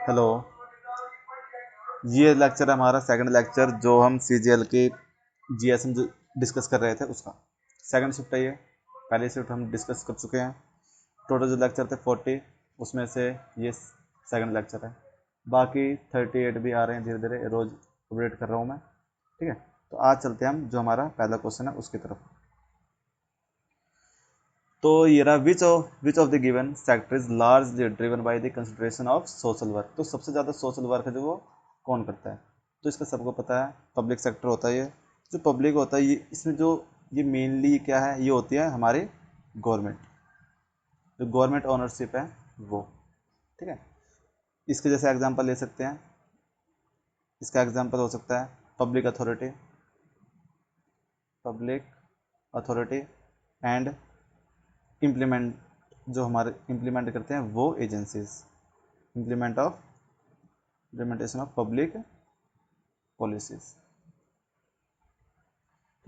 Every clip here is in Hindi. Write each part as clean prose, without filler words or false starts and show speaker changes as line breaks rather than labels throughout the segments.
हेलो। ये लेक्चर है हमारा सेकंड लेक्चर जो हम सीजीएल के जीएसएम डिस्कस कर रहे थे उसका सेकंड शिफ्ट है ये। पहली शिफ्ट हम डिस्कस कर चुके हैं। टोटल जो लेक्चर थे 40, उसमें से ये सेकंड लेक्चर है। बाकी 38 भी आ रहे हैं धीरे धीरे, रोज अपडेट कर रहा हूँ मैं। ठीक है, तो आज चलते हैं हम जो हमारा पहला क्वेश्चन है उसकी तरफ। तो ये रहा विच of the given sector is largely driven by the consideration of social work. तो सबसे ज़्यादा सोशल वर्क है जो वो कौन करता है? तो इसका सबको पता है, पब्लिक सेक्टर होता है। ये जो पब्लिक होता है ये इसमें जो ये मेनली क्या है, ये होती है हमारी गवर्नमेंट, जो गवर्नमेंट ओनरशिप है वो। ठीक है, इसके जैसे एग्जांपल ले सकते हैं। इसका एग्जांपल हो सकता है पब्लिक अथॉरिटी एंड इम्प्लीमेंट, जो हमारे इम्प्लीमेंट करते हैं वो agencies, implementation of public policies.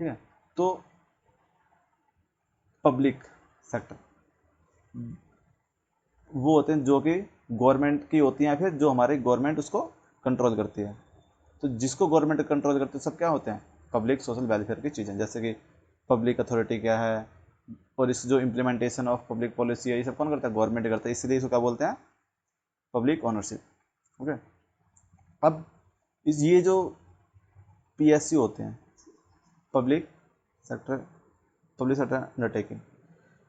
ठीक है, तो पब्लिक सेक्टर वो होते हैं जो कि गवर्नमेंट की होती हैं, या फिर जो हमारी गवर्नमेंट उसको कंट्रोल करती है। तो जिसको गवर्नमेंट कंट्रोल करती है सब क्या होते हैं? पब्लिक सोशल वेलफेयर की चीज़ें, जैसे कि पब्लिक अथॉरिटी क्या है, और इस जो इम्प्लीमेंटेशन ऑफ पब्लिक पॉलिसी है ये सब कौन करता है? गवर्नमेंट करता है, इसलिए इसको क्या बोलते हैं? Public ownership. ओके, अब ये जो पीएससी होते हैं, पब्लिक सेक्टर अंडरटेकिंग,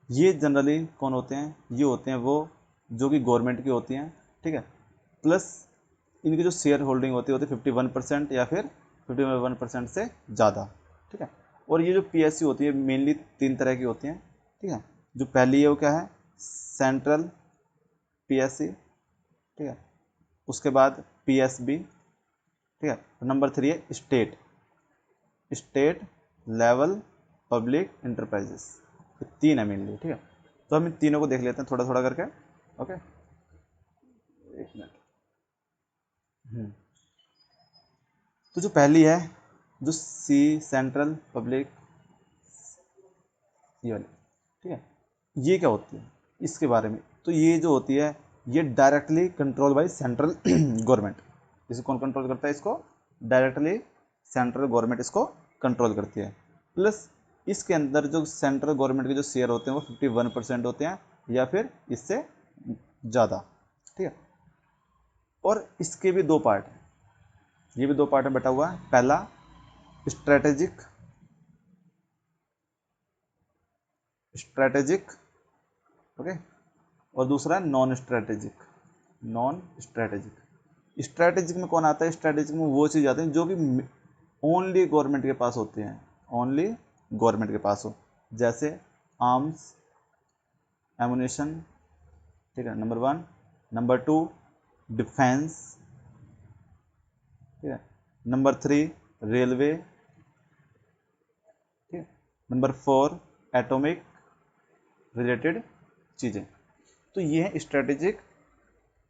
ये जनरली कौन होते हैं? ये होते हैं वो जो कि गवर्नमेंट की होती हैं। ठीक है, प्लस इनकी जो शेयर होल्डिंग होती है 51% या फिर 51% से ज़्यादा। ठीक है, और ये जो पीएससी होती है मेनली 3 तरह की होती हैं। ठीक है, जो पहली है वो क्या है? Central PSC. ठीक है, उसके बाद पीएसबी। ठीक है, नंबर 3 है स्टेट लेवल पब्लिक इंटरप्राइजेस। ये 3 है मेनली। ठीक है, तो हम इन तीनों को देख लेते हैं थोड़ा थोड़ा करके। ओके, एक मिनट। तो जो पहली है, जो सेंट्रल पब्लिक, ये वाली। ठीक है, ये क्या होती है इसके बारे में? तो ये जो होती है ये directly control by central government. इसे कौन कंट्रोल करता है? इसको डायरेक्टली सेंट्रल गवर्नमेंट इसको कंट्रोल करती है। प्लस इसके अंदर जो सेंट्रल गवर्नमेंट के जो शेयर होते हैं वो 51% होते हैं या फिर इससे ज़्यादा। ठीक है, और इसके भी 2 पार्ट हैं, ये भी 2 पार्ट में बटा हुआ है। पहला स्ट्रेटेजिक स्ट्रेटेजिक ओके, और दूसरा नॉन स्ट्रेटेजिक में कौन आता है? स्ट्रेटेजिक में वो चीज़ आती है जो कि ओनली गवर्नमेंट के पास होती हैं, ओनली गवर्नमेंट के पास हो, जैसे आर्म्स एमुनेशन। ठीक है, नंबर 1। Number 2 defence. ठीक है, नंबर 3 रेलवे। ठीक है, नंबर 4 एटॉमिक रिलेटेड चीज़ें। तो ये है स्ट्रेटेजिक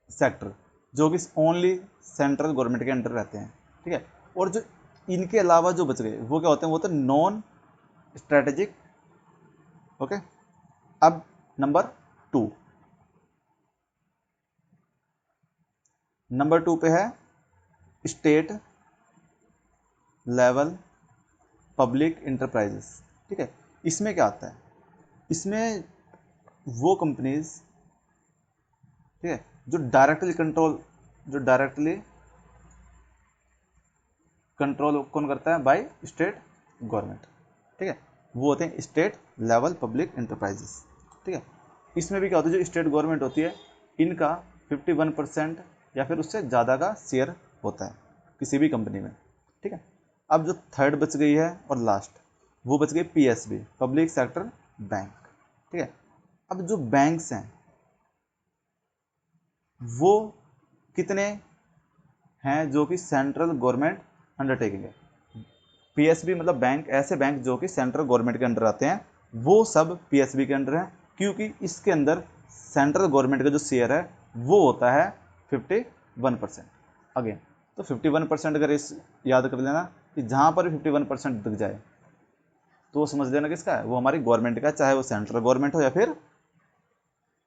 सेक्टर जो कि ओनली सेंट्रल गवर्नमेंट के अंडर रहते हैं। ठीक है, और जो इनके अलावा जो बच गए वो क्या होते हैं? वो तो नॉन स्ट्रेटेजिक। ओके, अब नंबर 2 पे है स्टेट लेवल पब्लिक इंटरप्राइजेस। ठीक है, इसमें क्या आता है? इसमें वो कंपनीज, ठीक है, जो डायरेक्टली कंट्रोल कौन करता है? By state government. ठीक है, वो होते हैं स्टेट लेवल पब्लिक इंटरप्राइजेस। ठीक है, इसमें भी क्या होता है? जो स्टेट गवर्नमेंट होती है इनका 51% या फिर उससे ज़्यादा का शेयर होता है किसी भी कंपनी में। ठीक है, अब जो थर्ड बच गई है और लास्ट, वो बच गई पीएसबी, पब्लिक सेक्टर बैंक। ठीक है, अब जो बैंक्स हैं वो कितने हैं जो कि सेंट्रल गवर्नमेंट अंडरटेकिंग है? पीएसबी मतलब बैंक, ऐसे बैंक जो कि सेंट्रल गवर्नमेंट के अंडर आते हैं वो सब पीएसबी के अंडर हैं, क्योंकि इसके अंदर सेंट्रल गवर्नमेंट का जो शेयर है वो होता है 51%। अगेन तो 51% अगर इस याद कर लेना कि जहाँ पर 51% दिख जाए तो वो समझ लेना किसका है? वो हमारी गवर्नमेंट का, चाहे वो सेंट्रल गवर्नमेंट हो या फिर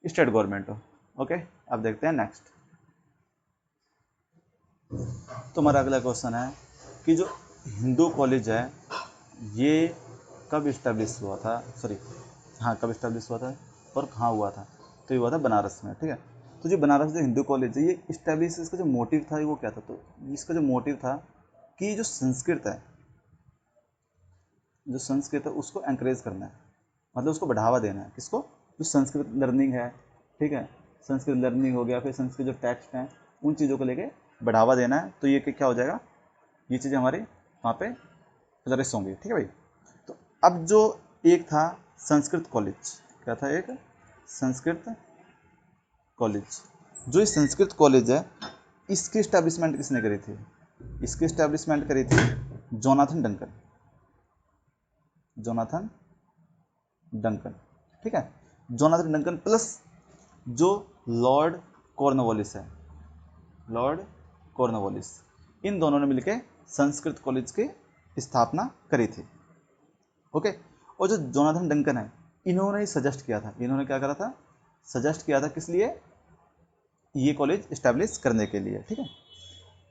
स्टेट गवर्नमेंट हो। ओके, अब देखते हैं नेक्स्ट। तो हमारा अगला क्वेश्चन है कि जो हिंदू कॉलेज है ये कब इस्टेब्लिश हुआ था, सॉरी हाँ कब इस्टेब्लिश हुआ था और कहाँ हुआ था, तो ये हुआ था बनारस में। ठीक है, तो जो बनारस जो हिंदू कॉलेज है ये इस्टेब्लिश, इसका जो मोटिव था वो क्या था, तो इसका जो मोटिव था कि जो संस्कृत है, जो संस्कृत है उसको एंकरेज करना है, मतलब उसको बढ़ावा देना है। किसको? जो संस्कृत लर्निंग है, ठीक है, संस्कृत लर्निंग हो गया, फिर संस्कृत जो टेक्स्ट हैं उन चीज़ों को लेके बढ़ावा देना है। तो ये क्या हो जाएगा, ये चीज़ें हमारी वहाँ पे फ्लरिश होंगी। ठीक है भाई। तो अब जो एक था संस्कृत कॉलेज, क्या था, एक संस्कृत कॉलेज। जो ये संस्कृत कॉलेज है इसकी इस्टेब्लिशमेंट किसने करी थी? इसकी इस्टेब्लिशमेंट करी थी जोनाथन डंकन, जोनाथन डंकन। ठीक है, जोनाथन डंकन प्लस जो लॉर्ड कॉर्नवालिस है, लॉर्ड कॉर्नवालिस, इन दोनों ने मिलकर संस्कृत कॉलेज की स्थापना करी थी। ओके, और जो जोनाथन डंकन है इन्होंने ही सजेस्ट किया था, इन्होंने क्या करा था, सजेस्ट किया था किस लिए, ये कॉलेज इस्टेब्लिश करने के लिए। ठीक है,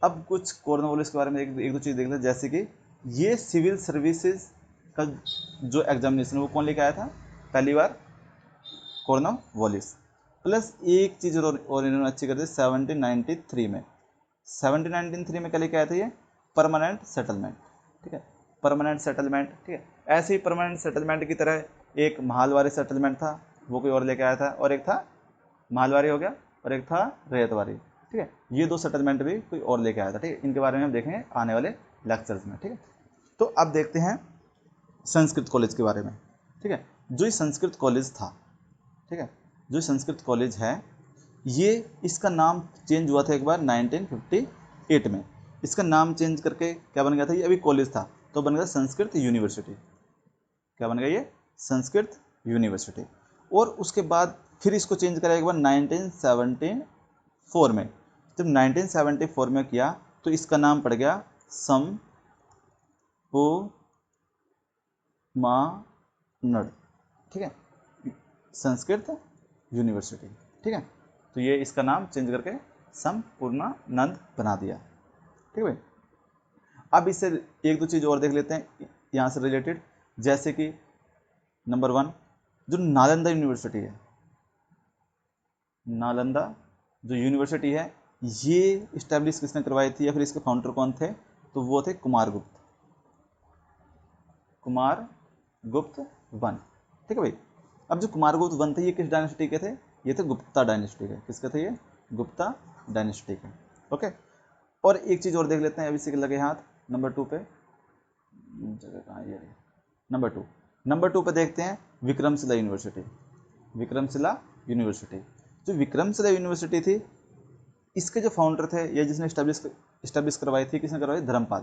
अब कुछ कॉर्नवालिस के बारे में एक दो चीज़ देख लें, जैसे कि ये सिविल सर्विसेज का जो एग्जामिनेशन वो कौन लेके आया था पहली बार, कॉर्नवालिस। प्लस एक चीज़ और इन्होंने अच्छी कर दी 1793 में, 1793 में क्या लेके आया था ये, परमानेंट सेटलमेंट। ठीक है, परमानेंट सेटलमेंट। ठीक है, ऐसे ही परमानेंट सेटलमेंट की तरह एक महालवारी सेटलमेंट था, वो कोई और लेके आया था, और एक था महालवारी हो गया और एक था रैयतवारी। ठीक है, ये दो सेटलमेंट भी कोई और लेके आया था। ठीक है, इनके बारे में हम देखेंगे आने वाले लेक्चर्स में। ठीक है, तो अब देखते हैं संस्कृत कॉलेज के बारे में। ठीक है, जो ये संस्कृत कॉलेज था, ठीक है, जो संस्कृत कॉलेज है ये, इसका नाम चेंज हुआ था एक बार 1958 में। इसका नाम चेंज करके क्या बन गया था, ये अभी कॉलेज था तो बन गया संस्कृत यूनिवर्सिटी। क्या बन गया ये, संस्कृत यूनिवर्सिटी। और उसके बाद फिर इसको चेंज करा एक बार 1974 में। जब 1974 में किया तो इसका नाम पड़ गया संपूर्णानंद। ठीक है, संस्कृत यूनिवर्सिटी। ठीक है, तो ये इसका नाम चेंज करके संपूर्णानंद बना दिया। ठीक है भाई, अब इससे एक दो चीज़ और देख लेते हैं यहाँ से रिलेटेड, जैसे कि नंबर 1 जो नालंदा यूनिवर्सिटी है, नालंदा जो यूनिवर्सिटी है ये इस्टेब्लिश किसने करवाई थी या फिर इसके फाउंडर कौन थे, तो वो थे कुमारगुप्त, कुमारगुप्त वन। ठीक है भाई, अब जो कुमारगुप्त वन थे ये किस डायनेस्टी के थे, ये थे गुप्ता डायनेस्टी के। किसके थे ये, गुप्ता डायनेस्टी के। ओके, और एक चीज़ और देख लेते हैं अब इसी के लगे हाथ, नंबर 2 पे, जगह कहाँ ये, नंबर 2 पे देखते हैं विक्रमशिला यूनिवर्सिटी। विक्रमशिला यूनिवर्सिटी, जो विक्रमशिला यूनिवर्सिटी थी इसके जो फाउंडर थे या जिसने इस्टेब्लिश करवाई थी, किसने करवाई, धर्मपाल।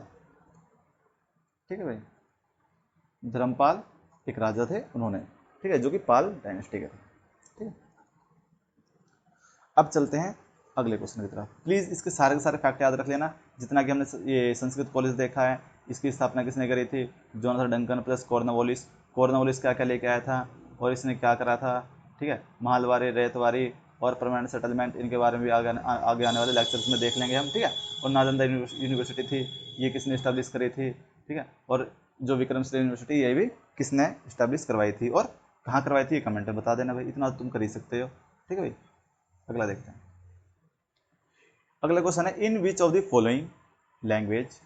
ठीक है भाई, धर्मपाल एक राजा थे उन्होंने। ठीक है, जो कि पाल डायनेस्टी के थे। ठीक है, अब चलते हैं अगले क्वेश्चन की तरफ। प्लीज़ इसके सारे के सारे फैक्ट याद रख लेना, जितना कि हमने ये संस्कृत कॉलेज देखा है, इसकी स्थापना किसने करी थी, Jonathan Duncan plus Cornwallis. Cornwallis क्या क्या लेके आया था और इसने क्या करा था। ठीक है, महालवारी, रैयतवारी और परमानेंट सेटलमेंट, इनके बारे में भी आगे आने वाले लेक्चर्स में देख लेंगे हम। ठीक है, और नालंदा यूनिवर्सिटी थी ये किसने इस्टेब्लिश करी थी। ठीक है, और जो विक्रमशिला यूनिवर्सिटी ये भी किसने इस्टेब्लिश करवाई थी और कहाँ करवाई थी, ये कमेंट में बता देना भाई, इतना तुम कर ही सकते हो। ठीक है भाई, अगला देखते हैं। अगला क्वेश्चन है, in which of the following language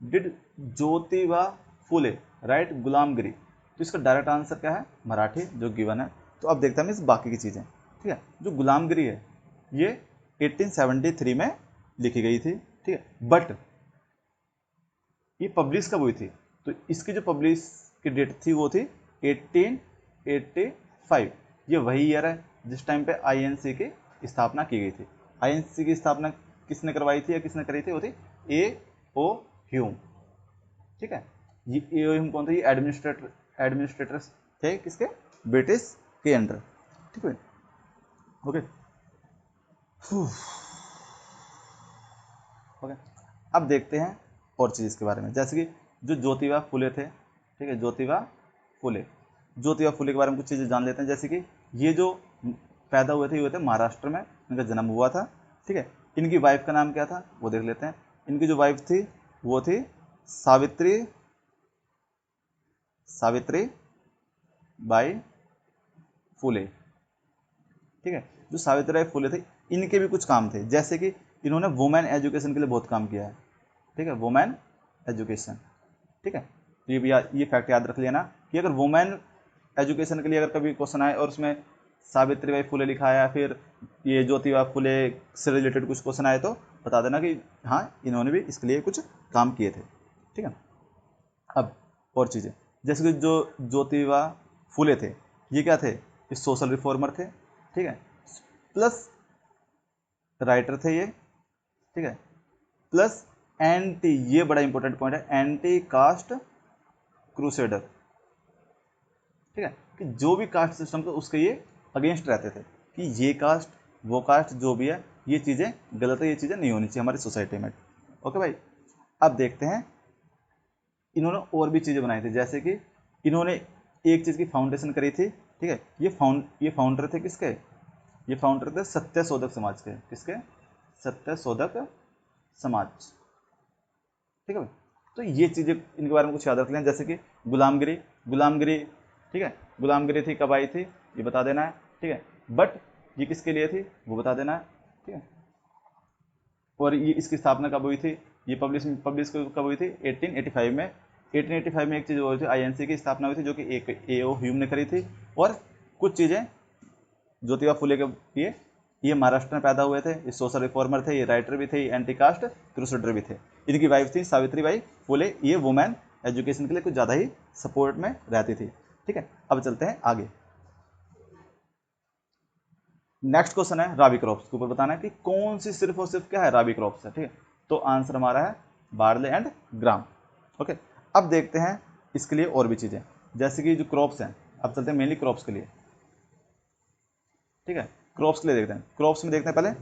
did Jyotiba Phule write Gulamgiri. तो इसका डायरेक्ट आंसर क्या है, मराठी, जो गिवन है। तो अब देखते हैं इस बाकी की चीज़ें। ठीक है, जो गुलामगिरी है ये 1873 में लिखी गई थी। ठीक है, बट ये पब्लिश कब हुई थी, तो इसकी जो पब्लिश की डेट थी वो थी 1885। ये वही ईयर है जिस टाइम पे आईएनसी की स्थापना की गई थी। आईएनसी की स्थापना किसने करवाई थी या किसने करी थी, वो थी ए.ओ. ह्यूम। ठीक है, ये ए.ओ. ह्यूम कौन थे, ये एडमिनिस्ट्रेटर्स थे किसके, ब्रिटिश के अंडर। ठीक है, ओके ओके, अब देखते हैं और चीज़ इसके बारे में, जैसे कि जो ज्योतिबा फुले थे। ठीक है, ज्योतिबा फुले के बारे में कुछ चीज़ें जान लेते हैं, जैसे कि ये जो पैदा हुए थे ये हुए थे महाराष्ट्र में, इनका जन्म हुआ था। ठीक है, इनकी वाइफ का नाम क्या था वो देख लेते हैं, इनकी जो वाइफ थी वो थी सावित्री बाई फुले। ठीक है, जो सावित्रीबाई फुले थे इनके भी कुछ काम थे, जैसे कि इन्होंने वुमेन एजुकेशन के लिए बहुत काम किया है। ठीक है, वुमेन एजुकेशन। ठीक है, तो ये फैक्ट याद रख लेना कि अगर वुमेन एजुकेशन के लिए अगर कभी क्वेश्चन आए और उसमें सावित्रीबाई फुले लिखा है या फिर ये ज्योतिबा फुले से रिलेटेड कुछ क्वेश्चन आए तो बता देना कि हाँ इन्होंने भी इसके लिए कुछ काम किए थे। ठीक है, अब और चीज़ें जैसे कि जो ज्योतिबा फुले थे ये क्या थे, ये सोशल रिफॉर्मर थे। ठीक है, प्लस राइटर थे ये। ठीक है, प्लस एंटी, ये बड़ा इंपॉर्टेंट पॉइंट है, एंटी कास्ट क्रूसेडर। ठीक है, कि जो भी कास्ट सिस्टम था उसके ये अगेंस्ट रहते थे कि ये कास्ट वो कास्ट जो भी है ये चीज़ें गलत है, ये चीज़ें नहीं होनी चाहिए हमारी सोसाइटी में। ओके भाई, अब देखते हैं इन्होंने और भी चीज़ें बनाई थी, जैसे कि इन्होंने एक चीज़ की फाउंडेशन करी थी। ठीक है, ये फाउंडर थे किसके, ये फाउंडर थे सत्यशोधक समाज के। किसके, सत्यशोधक समाज। ठीक है भाई, तो ये चीज़ें इनके बारे में कुछ याद रख लें, जैसे कि गुलामगिरी। ठीक है, गुलामगिरी थी कब आई थी ये बता देना है। ठीक है, बट ये किसके लिए थी वो बता देना है। ठीक है, और ये इसकी स्थापना कब हुई थी, ये पब्लिश कब हुई थी 1885 में। 1885 में एक चीज़ हुई थी, आईएनसी की स्थापना हुई थी जो कि एक एओ ह्यूम ने करी थी। और कुछ चीज़ें ज्योतिबा फुले के लिए ये महाराष्ट्र में पैदा हुए थे, ये सोशल रिफॉर्मर थे, ये राइटर भी थे, ये एंटी कास्ट क्रूसेडर भी थे। इनकी वाइफ थी सावित्रीबाई फुले, ये वुमेन एजुकेशन के लिए कुछ ज़्यादा ही सपोर्ट में रहती थी। ठीक है, अब चलते हैं आगे। नेक्स्ट क्वेश्चन है राबी क्रॉप्स के ऊपर बताना है कि कौन सी सिर्फ और सिर्फ क्या है राबी क्रॉप्स है। ठीक है, तो आंसर हमारा है बार्ले एंड ग्राम। ओके, अब देखते हैं इसके लिए और भी चीज़ें, जैसे कि जो क्रॉप्स हैं, अब चलते हैं मेनली क्रॉप्स के लिए। ठीक है, क्रॉप्स के लिए देखते हैं, क्रॉप्स में देखते हैं पहले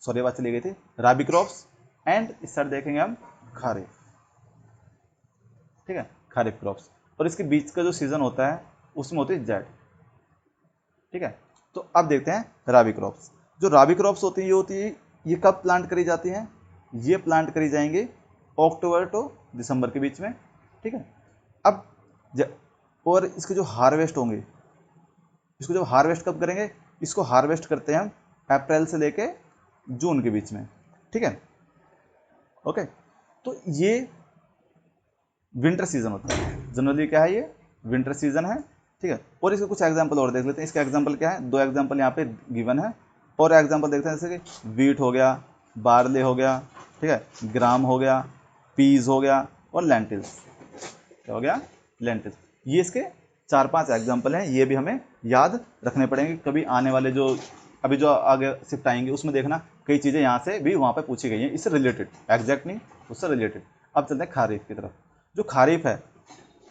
सॉरी बात चली गई थी, राबी क्रॉप्स एंड इस साइड देखेंगे हम खारिफ। ठीक है, खारिफ क्रॉप्स, और इसके बीच का जो सीजन होता है उसमें होती है जेड। ठीक है, तो अब देखते हैं राबी क्रॉप्स। जो राबी क्रॉप्स होती है ये कब प्लांट करी जाती हैं, ये प्लांट करी जाएंगे अक्टूबर टू दिसंबर के बीच में। ठीक है, अब और इसके जो हार्वेस्ट होंगे, इसको जब हार्वेस्ट कब करेंगे, इसको हार्वेस्ट करते हैं हम अप्रैल से लेके जून के बीच में। ठीक है, ओके, तो ये विंटर सीजन होता है जनरली, क्या है ये विंटर सीजन है। ठीक है, और इसके कुछ एग्जांपल और देख लेते हैं। इसका एग्जांपल क्या है, 2 एग्जांपल यहाँ पे गिवन है, और एग्जांपल देखते हैं जैसे कि वीट हो गया, बार्ले हो गया, ठीक है, ग्राम हो गया, पीज हो गया, और लेंटिल्स। क्या हो गया, लेंटिल्स। ये इसके 4-5 एग्जांपल हैं, ये भी हमें याद रखने पड़ेंगे कभी आने वाले जो अभी जो आगे शिफ्ट आएंगे उसमें देखना कई चीज़ें यहाँ से भी वहाँ पे पूछी गई हैं इससे रिलेटेड, एग्जैक्ट नहीं उससे रिलेटेड। अब चलते हैं खारीफ की तरफ। जो खारीफ है,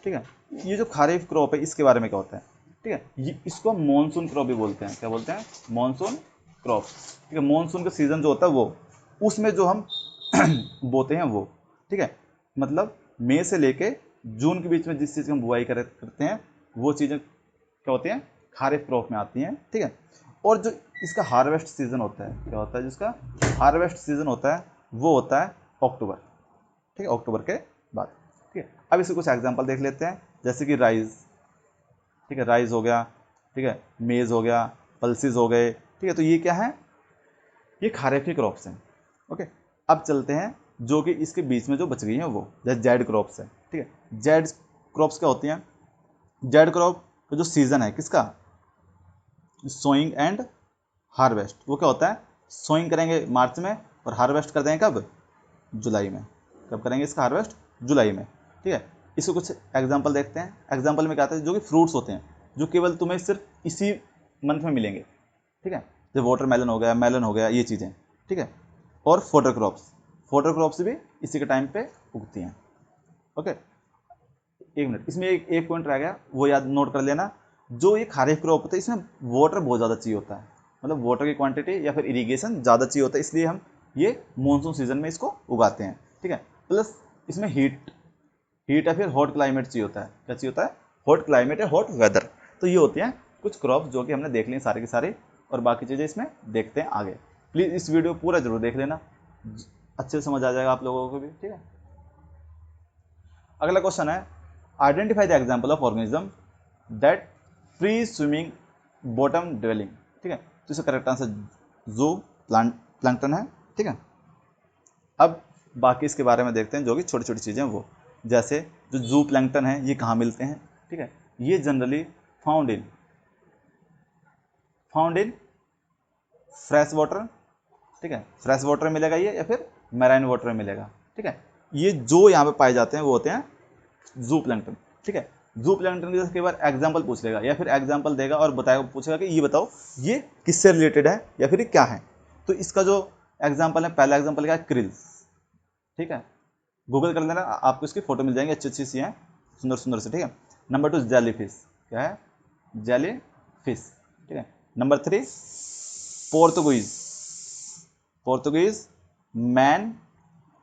ठीक है, ये जो खारीफ क्रॉप है इसके बारे में क्या होता है। ठीक है, ये इसको हम मानसून क्रॉप भी बोलते हैं। क्या बोलते हैं, मानसून क्रॉप। ठीक है, मानसून का सीजन जो होता है वो, उसमें जो हम बोते हैं वो। ठीक है, मतलब मई से लेके जून के बीच में जिस चीज़ की हम बुआई करते हैं वो चीज़ें क्या होती हैं, खारीफ क्रॉप में आती हैं। ठीक है, और जो इसका हार्वेस्ट सीजन होता है, क्या होता है, जिसका हार्वेस्ट सीजन होता है वो होता है अक्टूबर। ठीक है, अक्टूबर के बाद। ठीक है, अब इसके कुछ एग्जांपल देख लेते हैं, जैसे कि राइस। ठीक है, राइस हो गया, ठीक है, मेज़ हो गया, पल्सेस हो गए। ठीक है, तो ये क्या है, ये खारीफ की क्रॉप्स हैं। ओके, अब चलते हैं जो कि इसके बीच में जो बच गई हैं वो, जैसे जेड क्रॉप्स है। ठीक है, जेड क्रॉप्स क्या होती हैं, जेड क्रॉप का जो सीजन है किसका, सोइंग एंड हार्वेस्ट, वो क्या होता है, सोइंग करेंगे मार्च में और हार्वेस्ट कर देंगे कब, जुलाई में। कब करेंगे इसका हार्वेस्ट, जुलाई में। ठीक है, इसको कुछ एग्जांपल देखते हैं। एग्जांपल में क्या आता है, जो कि फ्रूट्स होते हैं जो केवल तुम्हें सिर्फ इसी मंथ में मिलेंगे। ठीक है, जैसे वाटरमेलन हो गया, मेलन हो गया, ये चीज़ें। ठीक है, और फोटर क्रॉप्स भी इसी के टाइम पे उगती हैं। ओके, एक मिनट, इसमें एक पॉइंट रह गया, वो याद नोट कर लेना। जो ये खारीफ क्रॉप होता है इसमें वाटर बहुत ज़्यादा चाहिए होता है, मतलब वाटर की क्वांटिटी या फिर इरीगेशन ज़्यादा चाहिए होता है, इसलिए हम ये मानसून सीजन में इसको उगाते हैं। ठीक है, प्लस इसमें हीट या फिर हॉट क्लाइमेट चाहिए होता है। क्या चाहिए होता है, हॉट क्लाइमेट या हॉट वेदर। तो ये होती हैं कुछ क्रॉप्स जो कि हमने देख ली सारे की सारे, और बाकी चीज़ें इसमें देखते हैं आगे। प्लीज़ इस वीडियो पूरा जरूर देख लेना, अच्छे से समझ आ जाएगा आप लोगों को भी, ठीक है। अगला क्वेश्चन है, identify the example of organism that free swimming bottom dwelling, ठीक है। तो इसका करेक्ट आंसर जू प्लैंकटन है, ठीक है। अब बाकी इसके बारे में देखते हैं जो कि छोटी छोटी चीज़ें वो, जैसे जो जू प्लैंकटन है ये कहाँ मिलते हैं, ठीक है। ये generally found in fresh water, ठीक है, फ्रेश वाटर में मिलेगा ये, या फिर मैराइन वाटर में मिलेगा, ठीक है। ये जो यहाँ पे पाए जाते हैं वो होते हैं जू प्लैंकटन, ठीक है। जू प्लैंकटन की कई बार एग्जाम्पल पूछ लेगा, या फिर एग्जाम्पल देगा और बताएगा, पूछेगा कि ये बताओ ये किससे रिलेटेड है या फिर ये क्या है। तो इसका जो एग्जाम्पल है, पहला एग्जाम्पल क्या है, क्रिल्स, ठीक है। गूगल कर लेना, आपको इसकी फोटो मिल जाएंगी, अच्छी अच्छी सी हैं, सुंदर सुंदर से, ठीक है। नंबर 2 जेली फिश, क्या है, जेली फिश, ठीक है। नंबर 3 पोर्तुगीज मैन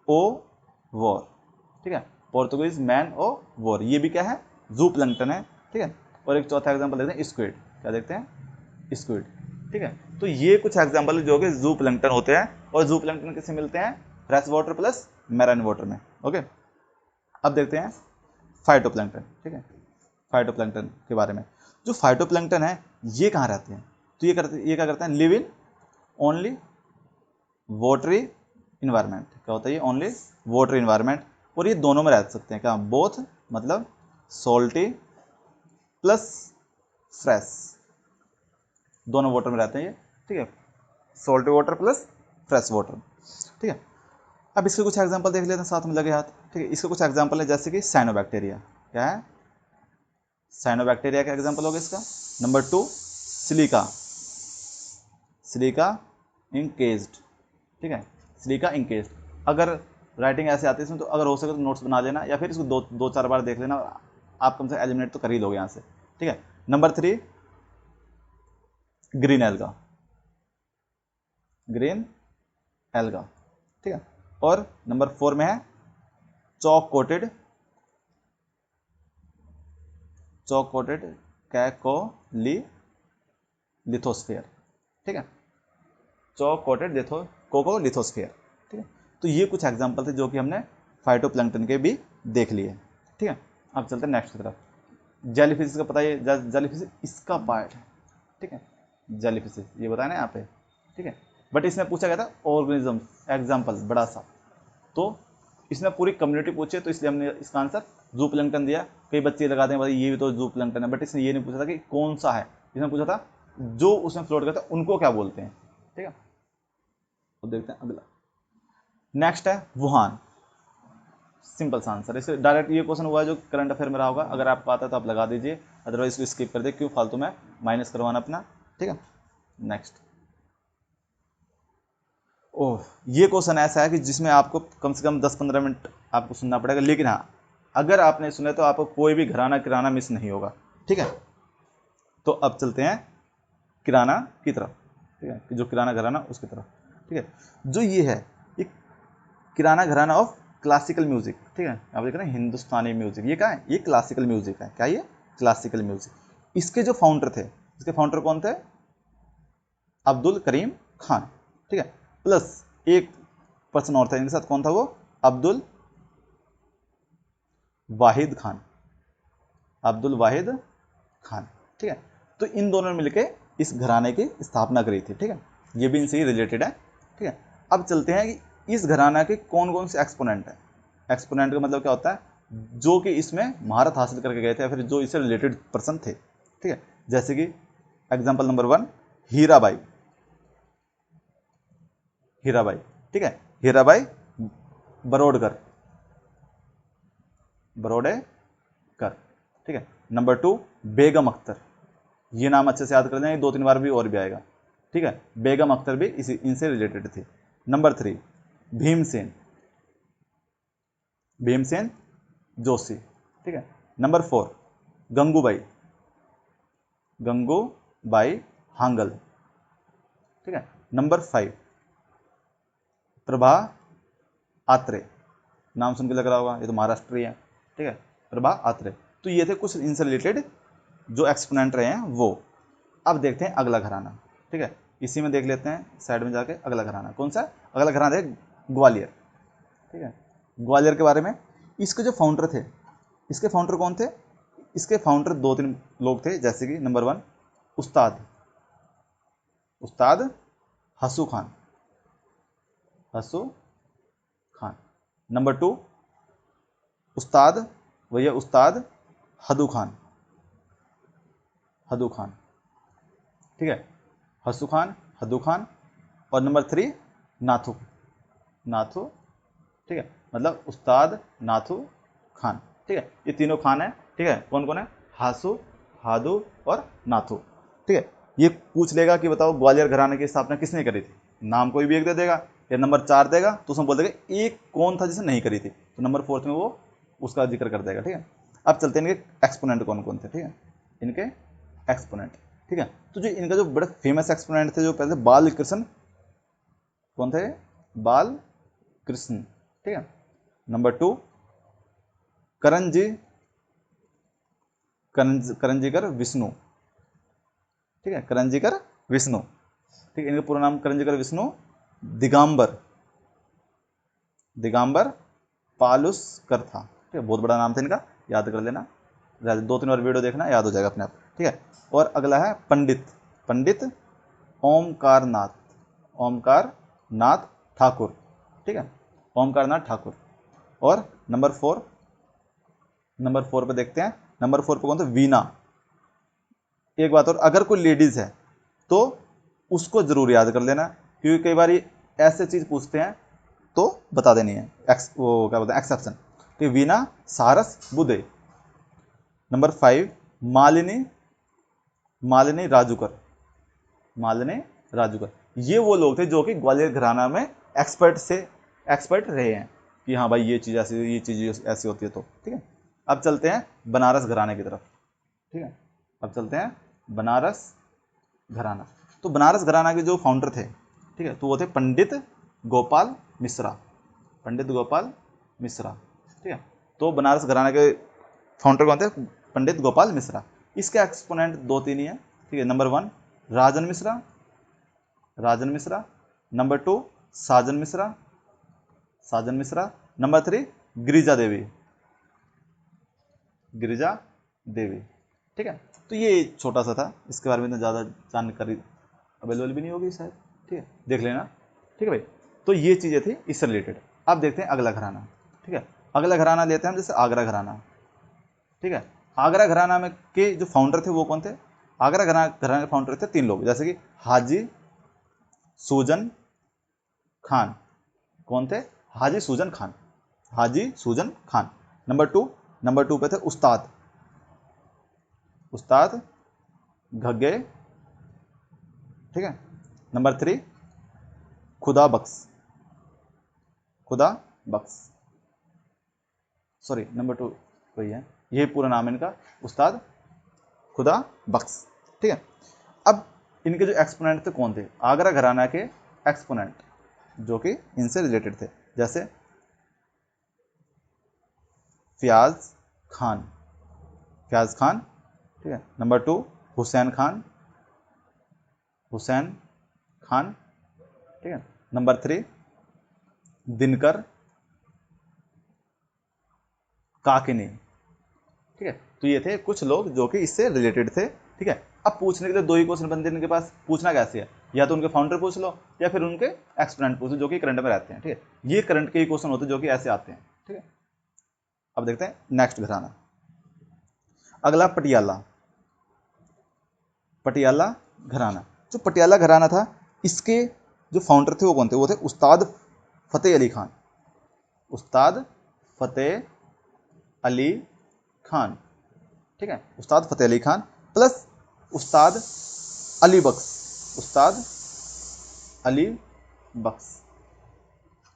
ओ वॉर, ठीक है। पोर्तुगीज मैन ओ वॉर, ये भी क्या है, जू प्लैंकटन है, ठीक है। और एक चौथा एग्जांपल देखते हैं, स्क्विड, क्या देखते हैं, स्क्विड, ठीक है। तो ये कुछ एग्जांपल जो कि जू प्लैंकटन होते हैं, और जू प्लैंकटन किससे मिलते हैं, fresh water plus marine water में, ओके। अब देखते हैं फाइटोप्लैंकटन, ठीक है। फाइटोप्लैंकटन के बारे में, जो फाइटोप्लैंकटन है ये कहाँ रहते हैं, तो ये क्या करते हैं, live in only watery environment, क्या होता है ये, ओनली वाटरी इन्वायरमेंट, और ये दोनों में रह सकते हैं, क्या, बोथ, मतलब सॉल्टी प्लस फ्रेश, दोनों वाटर में रहते हैं ये, ठीक है, salty water plus fresh water, ठीक है। अब इसके कुछ एग्जांपल देख लेते हैं साथ में लगे हाथ, ठीक है। इसके कुछ एग्जांपल है, जैसे कि साइनोबैक्टीरिया, क्या है, साइनोबैक्टीरिया का एग्जांपल होगा इसका। नंबर 2 सिलिका इंकेस्ड, ठीक है, सिलिका इंकेस्ड। अगर राइटिंग ऐसे आती है इसमें, तो अगर हो सके तो नोट्स बना लेना, या फिर इसको दो चार बार देख लेना, आप कम से एलिमिनेट तो कर ही लोगे यहाँ से, ठीक है। नंबर 3 ग्रीन एल्गा, ठीक है। और नंबर 4 में है चॉक कोटेड कैकोलिथोस्फेयर, ठीक है, चॉक कोटेड कोकोलिथोस्फेयर, ठीक है। तो ये कुछ एग्जांपल थे जो कि हमने फाइटोप्लैंकटन के भी देख लिए, ठीक है। अब चलते हैं नेक्स्ट की तरफ। जेलीफिश का पता है, जेलीफिश इसका पार्ट है, ठीक है, जेलीफिश ये बताया ना यहाँ पे, ठीक है। बट इसमें पूछा गया था ऑर्गेनिज्म एग्जाम्पल बड़ा सा, तो इसने पूरी कम्युनिटी पूछी, तो इसलिए हमने इसका आंसर जू प्लैंकटन दिया। कई बच्चे लगाते हैं भाई ये भी तो जू प्लैंकटन है, बट इसने ये नहीं पूछा था कि कौन सा है, इसने पूछा था जो उसमें फ्लोट करता है उनको क्या बोलते हैं, ठीक है। तो देखते हैं अगला, नेक्स्ट है वुहान, सिंपल सा आंसर। इससे डायरेक्ट ये क्वेश्चन हुआ है जो करंट अफेयर में रहा होगा, अगर आपको आता है तो आप लगा दीजिए, अदरवाइज इसको स्किप कर दे, क्यों फालतू में माइनस करवाना अपना, ठीक है। नेक्स्ट, ओह ये क्वेश्चन ऐसा है कि जिसमें आपको कम से कम 10-15 मिनट आपको सुनना पड़ेगा, लेकिन हाँ अगर आपने सुने तो आपको कोई भी घराना किराना मिस नहीं होगा, ठीक है। तो अब चलते हैं किराना की तरफ, ठीक है, जो किराना घराना उसकी तरफ, ठीक है। जो ये है ये किराना घराना ऑफ क्लासिकल म्यूजिक, ठीक है। आप देख रहे हैं हिंदुस्तानी म्यूजिक, ये क्या है, ये क्लासिकल म्यूजिक है, क्या ये क्लासिकल म्यूजिक। इसके जो फाउंडर थे, इसके फाउंडर कौन थे, अब्दुल करीम खान, ठीक है। प्लस एक पर्सन और था इनके साथ, कौन था वो, अब्दुल वाहिद खान, ठीक है। तो इन दोनों ने मिलकर इस घराने की स्थापना करी थी, ठीक है। ये भी इनसे ही रिलेटेड है, ठीक है। अब चलते हैं कि इस घराना के कौन कौन से एक्सपोनेंट है। एक्सपोनेंट का मतलब क्या होता है, जो कि इसमें महारत हासिल करके गए थे, या फिर जो इससे रिलेटेड पर्सन थे, ठीक है। जैसे कि एग्जाम्पल नंबर 1 हीराबाई, ठीक है, हीराबाई बरोडकर, ठीक है। नंबर 2 बेगम अख्तर, ये नाम अच्छे से याद कर लें, 2-3 बार भी और भी आएगा, ठीक है। बेगम अख्तर भी इसी इनसे रिलेटेड थी। नंबर 3 भीमसेन जोशी, ठीक है। नंबर 4 गंगूबाई हांगल, ठीक है। नंबर 5 प्रभा आत्रे, नाम सुन के लग रहा होगा ये तो महाराष्ट्र है, ठीक है, प्रभा आत्रे। तो ये थे कुछ इनसे रिलेटेड जो एक्सपोनेंट रहे हैं वो, अब देखते हैं अगला घराना, ठीक है। इसी में देख लेते हैं साइड में जाके अगला घराना कौन सा है। अगला घराना है ग्वालियर, ठीक है। ग्वालियर के बारे में, इसके जो फाउंडर थे, इसके फाउंडर कौन थे। इसके फाउंडर 2-3 लोग थे, जैसे कि नंबर 1 उस्ताद हसू खान, नंबर 2 उस्ताद हदू खान, ठीक है। हसू खान, हदू खान, और नंबर 3 नाथू, ठीक है। मतलब उस्ताद नाथू खान, ठीक है। ये तीनों खान है, ठीक है। कौन कौन है, हासू, हादू और नाथू, ठीक है। ये पूछ लेगा कि बताओ ग्वालियर घराने की स्थापना किसने करी थी, नाम कोई भी एक दे देगा, या नंबर 4 देगा तो उसमें बोल देगा एक कौन था जिसने नहीं करी थी, तो नंबर 4 में वो उसका जिक्र कर देगा, ठीक है। अब चलते हैं इनके एक्सपोनेंट कौन कौन थे, ठीक है। इनके एक्सपोनेंट, ठीक है। तो जो इनका जो बड़े फेमस एक्सपोनेंट थे जो पहले बाल कृष्ण, कौन थे, बाल कृष्ण, ठीक है। नंबर 2 करंजीकर विष्णु, ठीक है। करंजीकर विष्णु, ठीक है। इनका पूरा नाम करंजीकर विष्णु दिगांबर पालुसकर था, ठीक है। बहुत बड़ा नाम था इनका, याद कर लेना, 2-3 बार वीडियो देखना, याद हो जाएगा अपने आप, ठीक है। और अगला है पंडित ओमकारनाथ ठाकुर, ठीक है। ओमकारनाथ ठाकुर। और नंबर 4 पे देखते हैं, नंबर 4 पे कौन था, वीना। एक बात और, अगर कोई लेडीज है तो उसको जरूर याद कर लेना, क्योंकि कई बार ऐसे चीज पूछते हैं तो बता देनी है, वो क्या बोलते हैं, एक्सेप्शन। तो वीना सारस बुदे। नंबर 5 मालिनी राजूकर। ये वो लोग थे जो कि ग्वालियर घराना में एक्सपर्ट रहे हैं कि हाँ भाई ये चीज़ ऐसी होती है, तो ठीक है। अब चलते हैं बनारस घराने की तरफ, ठीक है। अब चलते हैं बनारस घराना। तो बनारस घराना के जो फाउंडर थे, ठीक है, तो वो थे पंडित गोपाल मिश्रा, ठीक है। तो बनारस घराना के फाउंडर कौन थे, पंडित गोपाल मिश्रा। इसके एक्सपोनेंट 2-3 ही है, ठीक है। नंबर 1 राजन मिश्रा, नंबर 2 साजन मिश्रा, नंबर 3 गिरिजा देवी, ठीक है। तो ये छोटा सा था, इसके बारे में इतना ज़्यादा जानकारी अवेलेबल भी नहीं होगी शायद, ठीक है, देख लेना, ठीक है भाई। तो ये चीज़ें थी इससे रिलेटेड। अब देखते हैं अगला घराना, ठीक है। अगला घराना लेते हैं हम, जैसे आगरा घराना, ठीक है। आगरा घराना में के जो फाउंडर थे वो कौन थे। आगरा घराना के फाउंडर थे 3 लोग, जैसे कि हाजी सूजन खान। कौन थे, हाजी सूजन खान। नंबर 2 पे थे उस्ताद घग्गे, ठीक है। नंबर 3 खुदा बख्श, सॉरी नंबर 2 वही है, यही पूरा नाम है इनका, उस्ताद खुदा बख्श, ठीक है। अब इनके जो एक्सपोनेंट थे कौन थे, आगरा घराना के एक्सपोनेंट जो कि इनसे रिलेटेड थे, जैसे फयाज खान, ठीक है। नंबर 2 हुसैन खान, ठीक है। नंबर 3 दिनकर काकिनी, ठीक है। तो ये थे कुछ लोग जो कि इससे रिलेटेड थे, ठीक है। अब पूछने के लिए 2 ही क्वेश्चन बनते हैं इनके पास, पूछना कैसे है, या तो उनके फाउंडर पूछ लो या फिर उनके एक्सपोनेंट पूछ लो जो कि करंट में रहते हैं, ठीक है। ये करंट के ही क्वेश्चन होते हैं जो कि ऐसे आते हैं, ठीक है। अब देखते हैं नेक्स्ट घराना, अगला पटियाला घराना। जो पटियाला घराना था, इसके जो फाउंडर थे वो कौन थे, वो थे उस्ताद फतेह अली खान, ठीक है। उस्ताद फतेह अली खान प्लस उस्ताद अली बख्श,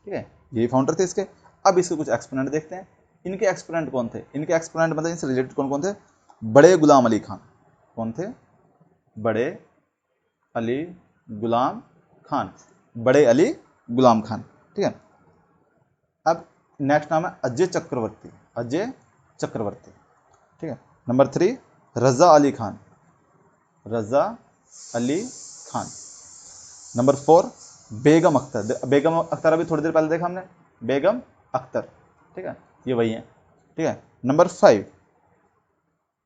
ठीक है। यही फाउंडर थे इसके। अब इसके कुछ एक्सपोनेंट देखते हैं। इनके एक्सपोनेंट कौन थे, इनके एक्सपोनेंट मतलब इनसे रिलेटेड कौन कौन थे। बड़े गुलाम अली खान, कौन थे, बड़े अली गुलाम खान, ठीक है। अब नेक्स्ट नाम है अजय चक्रवर्ती, ठीक है। नंबर 3 रजा अली खान। नंबर 4 बेगम अख्तर। बेगम अख्तर अभी थोड़ी देर पहले देखा हमने, बेगम अख्तर, ठीक है, ये वही है, ठीक है। नंबर 5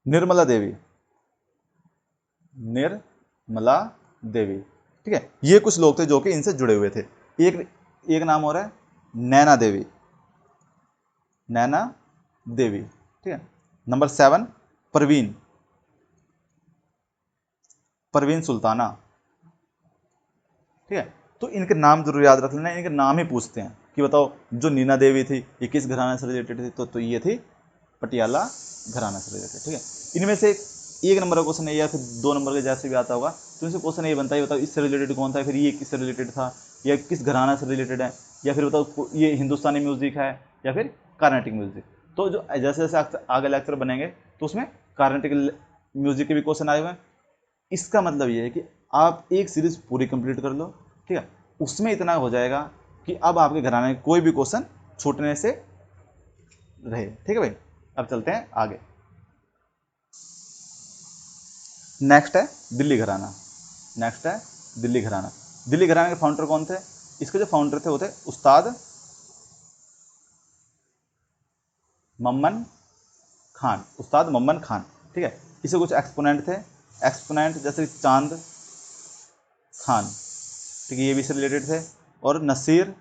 निर्मला देवी, निर्मला देवी, ठीक है। ये कुछ लोग थे जो कि इनसे जुड़े हुए थे। एक नाम हो रहा है नैना देवी, नैना देवी, ठीक है। नंबर 7 परवीन, परवीन सुल्ताना, ठीक है। तो इनके नाम जरूर याद रख लेना, इनके नाम ही पूछते हैं कि बताओ जो नीना देवी थी ये किस घराने से रिलेटेड थी, तो ये थी पटियाला घराना से रिलेटेड, ठीक है। इनमें से एक नंबर का क्वेश्चन है या फिर 2 नंबर का जैसे भी आता होगा, तो इनसे क्वेश्चन ये बनता है, बताओ इससे रिलेटेड कौन था, फिर ये किससे रिलेटेड था, या किस घराना से रिलेटेड है, या फिर बताओ ये हिंदुस्तानी म्यूजिक है या फिर कार्नेटिक म्यूजिक। तो जो जैसे जैसे आगे लेक्चर बनेंगे तो उसमें कार्नेटिक म्यूजिक के भी क्वेश्चन आए हुए हैं। इसका मतलब ये है कि आप एक सीरीज पूरी कंप्लीट कर लो, ठीक है, उसमें इतना हो जाएगा कि अब आपके घराने में कोई भी क्वेश्चन छूटने से रहे, ठीक है भाई। अब चलते हैं आगे। नेक्स्ट है दिल्ली घराना, नेक्स्ट है दिल्ली घराना। दिल्ली घराना के फाउंडर कौन थे? इसके जो फाउंडर थे वो थे उस्ताद मम्मन खान, उस्ताद मम्मन खान, ठीक है। इसे कुछ एक्सपोनेंट थे, एक्सपोनेंट जैसे चांद खान, ठीक है, ये भी इससे रिलेटेड थे, और नसीर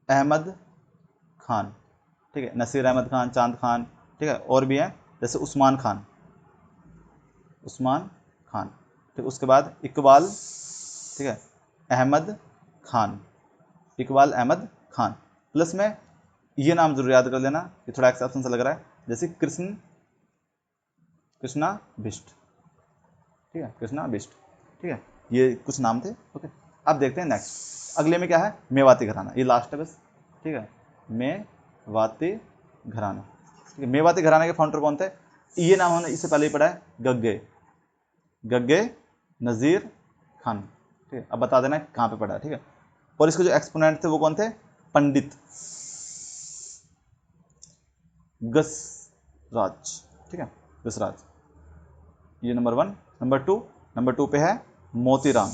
अहमद खान, ठीक है, नसीर अहमद खान, चांद खान, ठीक है, और भी हैं जैसे उस्मान खान, उस्मान खान, ठीक। उसके बाद इकबाल, ठीक है, अहमद खान, इकबाल अहमद खान। प्लस में ये नाम जरूर याद कर लेना, ये थोड़ा एक्सेप्शन सा लग रहा है, जैसे कृष्णा बिष्ट, ठीक है, कृष्णा बिष्ट, ठीक है, ये कुछ नाम थे, ओके। अब देखते हैं नेक्स्ट, अगले में क्या है, मेवाती घराना, ये लास्ट है बस, ठीक है, मेवाती घराना, ठीक है। मेवाती घराना के फाउंडर कौन थे? ये नाम हमने इससे पहले ही पढ़ा है, गग्गे, गग्गे नज़ीर खान, ठीक है। अब बता देना कहाँ पे पढ़ा है, ठीक है। और इसके जो एक्सपोनेंट थे वो कौन थे? पंडित गसराज, ठीक है, गसराज, ये नंबर 1। नंबर टू पे है मोतीराम,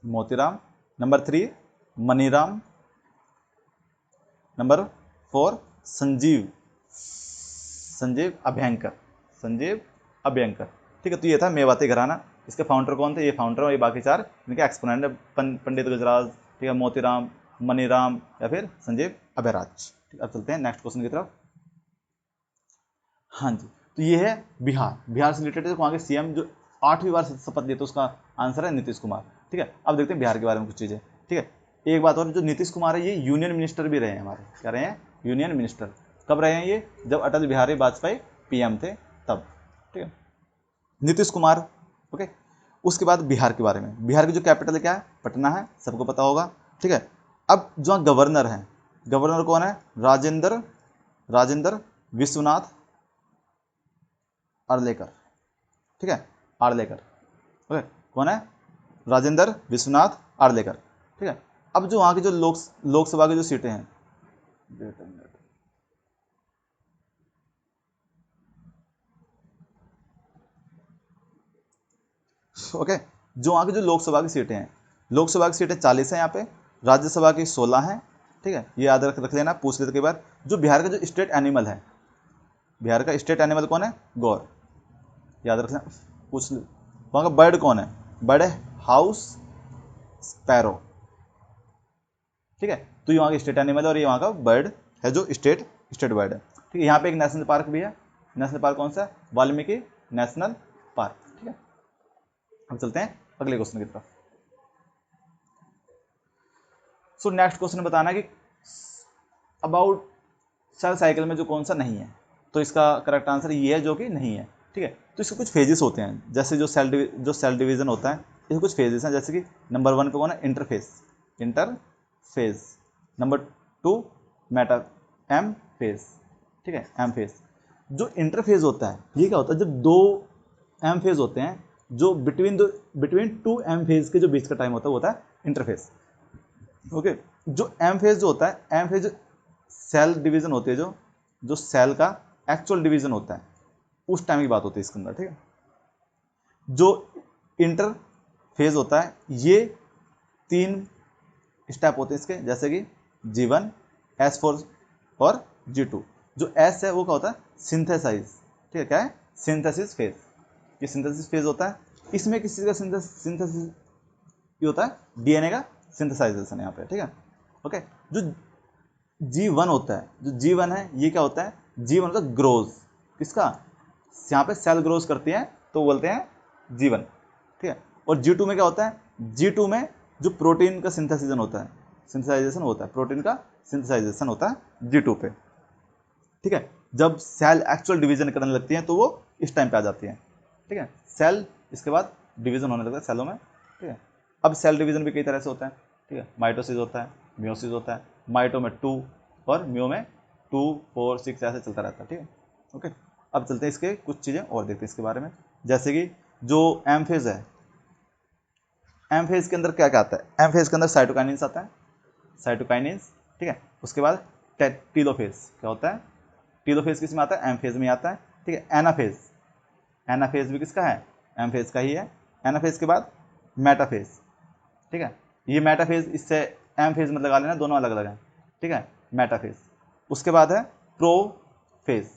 मोतीराम। नंबर 3 मनीराम। नंबर 4 संजीव, संजीव अभ्यंकर, संजीव अभ्यंकर, ठीक है। तो ये था मेवाती घराना। इसके फाउंडर कौन थे? ये फाउंडर और ये बाकी 4 इनके एक्सपोनेंट है, पंडित गजराज, ठीक है, मोतीराम, मनीराम या फिर संजीव अभयराज, ठीक। अब चलते हैं नेक्स्ट क्वेश्चन की तरफ। हाँ जी, तो ये है बिहार, बिहार से रिलेटेड वहाँ के सीएम जो 8वीं बार शपथ लिए, तो उसका आंसर है नीतीश कुमार, ठीक है। अब देखते हैं बिहार के बारे में कुछ चीज़ें, ठीक है। एक बात और, जो नीतीश कुमार है ये यूनियन मिनिस्टर भी रहे हैं हमारे, क्या रहे हैं? Union minister. कब रहे हैं ये? जब अटल बिहारी वाजपेयी पीएम थे तब, ठीक है, नीतीश कुमार, ओके। उसके बाद बिहार के बारे में, बिहार की जो कैपिटल क्या है? पटना है, सबको पता होगा, ठीक है। अब जो गवर्नर हैं, गवर्नर कौन है? राजेंद्र विश्वनाथ आर्लेकर, ठीक है, आर्लेकर, ओके। कौन है? राजेंद्र विश्वनाथ आर्लेकर, ठीक है। अब जो वहाँ की जो लोकसभा की जो सीटें हैं, ओके, जो वहाँ की जो लोकसभा की सीटें हैं, लोकसभा की सीटें 40 हैं यहाँ पे, राज्यसभा की 16 हैं, ठीक है, ये याद रख लेना, पूछ लेते कई बार। जो बिहार का जो स्टेट एनिमल है, बिहार का स्टेट एनिमल कौन है? गौर, याद रखना, पूछ ले। वहाँ का बर्ड कौन है? बर्ड है हाउस स्पैरो, ठीक है। तो ये वहाँ का स्टेट एनिमल है और ये वहाँ का बर्ड है जो स्टेट बर्ड है, ठीक है। यहाँ पे एक नेशनल पार्क भी है, नेशनल पार्क कौन सा है? वाल्मीकि नेशनल पार्क, ठीक है। अब चलते हैं अगले क्वेश्चन की तरफ। सो नेक्स्ट क्वेश्चन बताना कि अबाउट सेल साइकिल में जो कौन सा नहीं है, तो इसका करेक्ट आंसर ये है जो कि नहीं है, ठीक है। तो इसके कुछ फेजेस होते हैं, जैसे जो सेल डिवीजन होता है, इसके कुछ फेजेस हैं, जैसे कि नंबर 1 पे कौन है? Interphase. Number 2 meta M phase, ठीक है, एम फेज। जो इंटरफेज होता है ये क्या होता है? जब 2 एम फेज होते हैं, जो बिटवीन 2 एम फेज के जो बीच का टाइम होता है वो होता है इंटरफेज, ओके। जो एम फेज जो होता है, एम फेज सेल डिवीजन होती है, जो सेल का एक्चुअल डिवीजन होता है, उस टाइम की बात होती है इसके अंदर, ठीक है। जो इंटर फेज होता है, ये 3 स्टेप होते हैं इसके, जैसे कि G1, S4 और G2। जो S है वो क्या होता है, सिंथेसाइज, ठीक है, क्या है, सिंथेसिस फेज। ये सिंथेसिस फेज होता है। इसमें किस चीज़ का सिंथेसिस ये होता है, DNA का सिंथेसाइजेशन यहाँ पे, ठीक है, ओके। जो G1 होता है, जो G1 है ये क्या होता है, G1 होता है ग्रोज, किसका, यहाँ पे सेल ग्रोज करती है तो बोलते हैं G1, ठीक है। और G2 में क्या होता है, G2 में जो प्रोटीन का सिंथेसाइजेशन होता है, प्रोटीन का सिंथेसाइजेशन होता है G2 पे, ठीक है। जब सेल एक्चुअल डिवीजन करने लगती हैं तो वो इस टाइम पे आ जाती हैं, ठीक है। सेल इसके बाद डिवीजन होने लगता है सेलों में, ठीक है। अब सेल डिवीजन भी कई तरह से होता है, ठीक है। माइटोसिस होता है, मियोसिस होता है। माइटो में 2 और मियो में 2, 4, 6 ऐसे चलता रहता है, ठीक है, ओके। अब चलते हैं इसके कुछ चीज़ें और देखते हैं इसके बारे में, जैसे कि जो एम फेज है, एम फेज के अंदर क्या क्या आता है, एम फेज के अंदर साइटोकाइनिन्स आता है, साइटोकाइनिन्स, ठीक है। उसके बाद टीलोफेज क्या होता है, टीलोफेज किस में आता है, एम फेज में आता है, ठीक है। एनाफेज, एनाफेज भी किसका है, एम फेज का ही है। एनाफेज के बाद मेटाफेज, ठीक है। ये मेटाफेज, इससे एम फेज में लगा लेना, दोनों अलग अलग हैं, ठीक है, मेटाफेज। उसके बाद है प्रोफेज,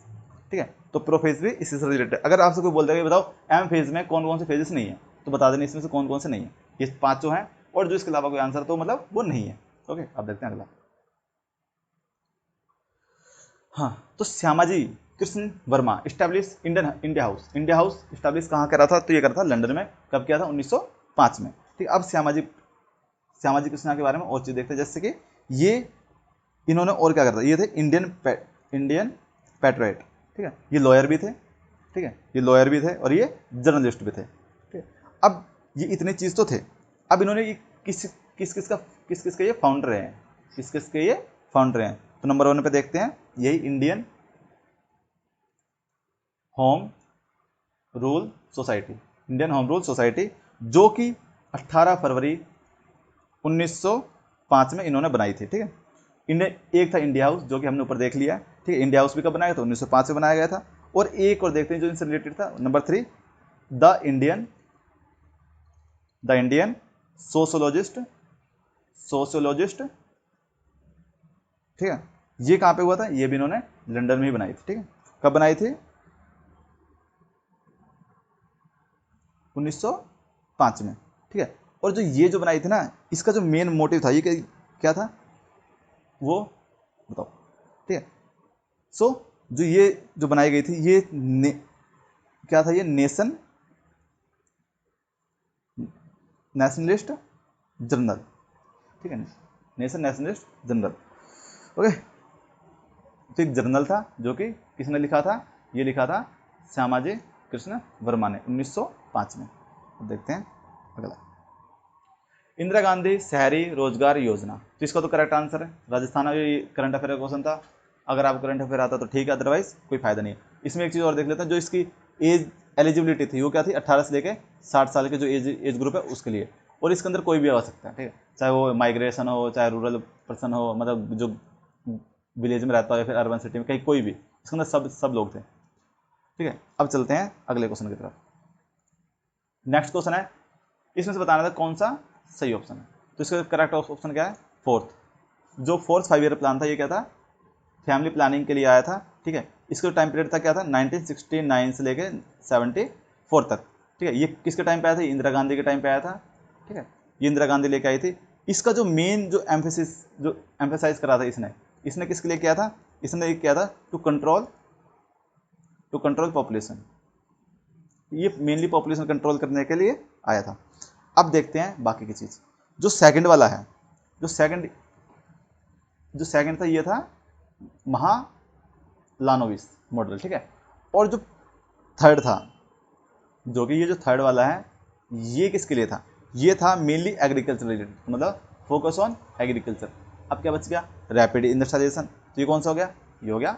ठीक है। तो प्रोफेज भी इसी से रिलेटेड। अगर आपसे कोई बोल देगा बताओ एम फेज में कौन कौन से फेजेस नहीं है, तो बता देना इसमें से कौन कौन से नहीं है, ये 5 हैं, और जो इसके अलावा कोई आंसर तो मतलब वो नहीं है, ओके। अब देखते हैं अगला। हाँ, तो Shyamaji Krishna Verma establish India house. India house establish कहाँ करा था, तो ये करा था लंदन में। कब किया था, 1905 में, ठीक। अब श्यामाजी कृष्णा के बारे में और चीज़ देखते हैं, जैसे कि ये इन्होंने और क्या करता, ये थे इंडियन पैट्रियट, ठीक है। ये लॉयर भी थे, ठीक है, ये लॉयर भी थे और ये जर्नलिस्ट भी थे, ठीक है। अब ये इतने चीज़ तो थे। अब इन्होंने ये किस किस के ये फाउंडर हैं, किस किस के ये फाउंडर हैं। तो नंबर 1 पे देखते हैं, यही Indian home rule society, Indian home rule society, जो कि 18 फरवरी 1905 में इन्होंने बनाई थी, ठीक है। एक था इंडिया हाउस, जो कि हमने ऊपर देख लिया, ठीक है। इंडिया हाउस भी कब बनाया था, 1905 में बनाया गया था। और एक और देखते हैं जो इनसे रिलेटेड था, नंबर 3, द इंडियन सोशोलॉजिस्ट, ठीक है। ये कहाँ पे हुआ था, ये भी इन्होंने लंदन में ही बनाई थी, ठीक है। कब बनाई थी, 1905 में, ठीक है। और जो ये जो बनाई थी ना, इसका जो मेन मोटिव था, ये क्या था वो बताओ, ठीक है। सो जो ये जो बनाई गई थी, ये क्या था, ये नेशनलिस्ट जर्नल, ठीक है, नेशनलिस्ट जर्नल, ओके। तो एक जर्नल था जो कि किसने लिखा था, ये लिखा था श्यामाजी कृष्ण वर्मा ने 1905 में। अब देखते हैं अगला, इंदिरा गांधी शहरी रोजगार योजना। तो इसका तो करेक्ट आंसर है, राजस्थान में ये करंट अफेयर का क्वेश्चन था। अगर आपको करंट अफेयर आता तो ठीक है, अदरवाइज कोई फायदा नहीं है। इसमें एक चीज़ और देख लेते हैं, जो इसकी एज एलिजिबिलिटी थी वो क्या थी, 18 से लेके 60 साल के जो एज ग्रुप है उसके लिए। और इसके अंदर कोई भी आ सकता है, ठीक है, चाहे वो माइग्रेशन हो, चाहे रूरल पर्सन हो, मतलब जो विलेज में रहता हो या फिर अर्बन सिटी में, कहीं कोई भी, इसके अंदर सब लोग थे, ठीक है। अब चलते हैं अगले क्वेश्चन की तरफ। नेक्स्ट क्वेश्चन है, इसमें से बताना था कौन सा सही ऑप्शन है। तो इसका करेक्ट ऑप्शन क्या है, फोर्थ। जो फोर्थ 5 ईयर प्लान था, ये क्या था, फैमिली प्लानिंग के लिए आया था, ठीक है। इसका टाइम पीरियड था क्या था, 1969 से लेके 74 तक, ठीक है। ये किसके टाइम पे आया था, इंदिरा गांधी के टाइम पे आया था, ठीक है। ये इंदिरा गांधी लेके आई थी। इसका जो मेन जो एम्फेसाइज करा था इसने किसके लिए किया था, इसने किया था टू कंट्रोल पॉपुलेशन। ये मेनली पॉपुलेशन कंट्रोल करने के लिए आया था। अब देखते हैं बाकी की चीज़। जो सेकंड वाला है, जो सेकंड था, ये था महालानोविस मॉडल, ठीक है। और जो थर्ड था, जो कि ये जो थर्ड वाला है, ये किसके लिए था, ये था मेनली एग्रीकल्चर रिलेटेड, मतलब फोकस ऑन एग्रीकल्चर। अब क्या बच गया, रैपिड इंडस्ट्रियलाइजेशन। तो ये कौन सा हो गया, ये हो गया,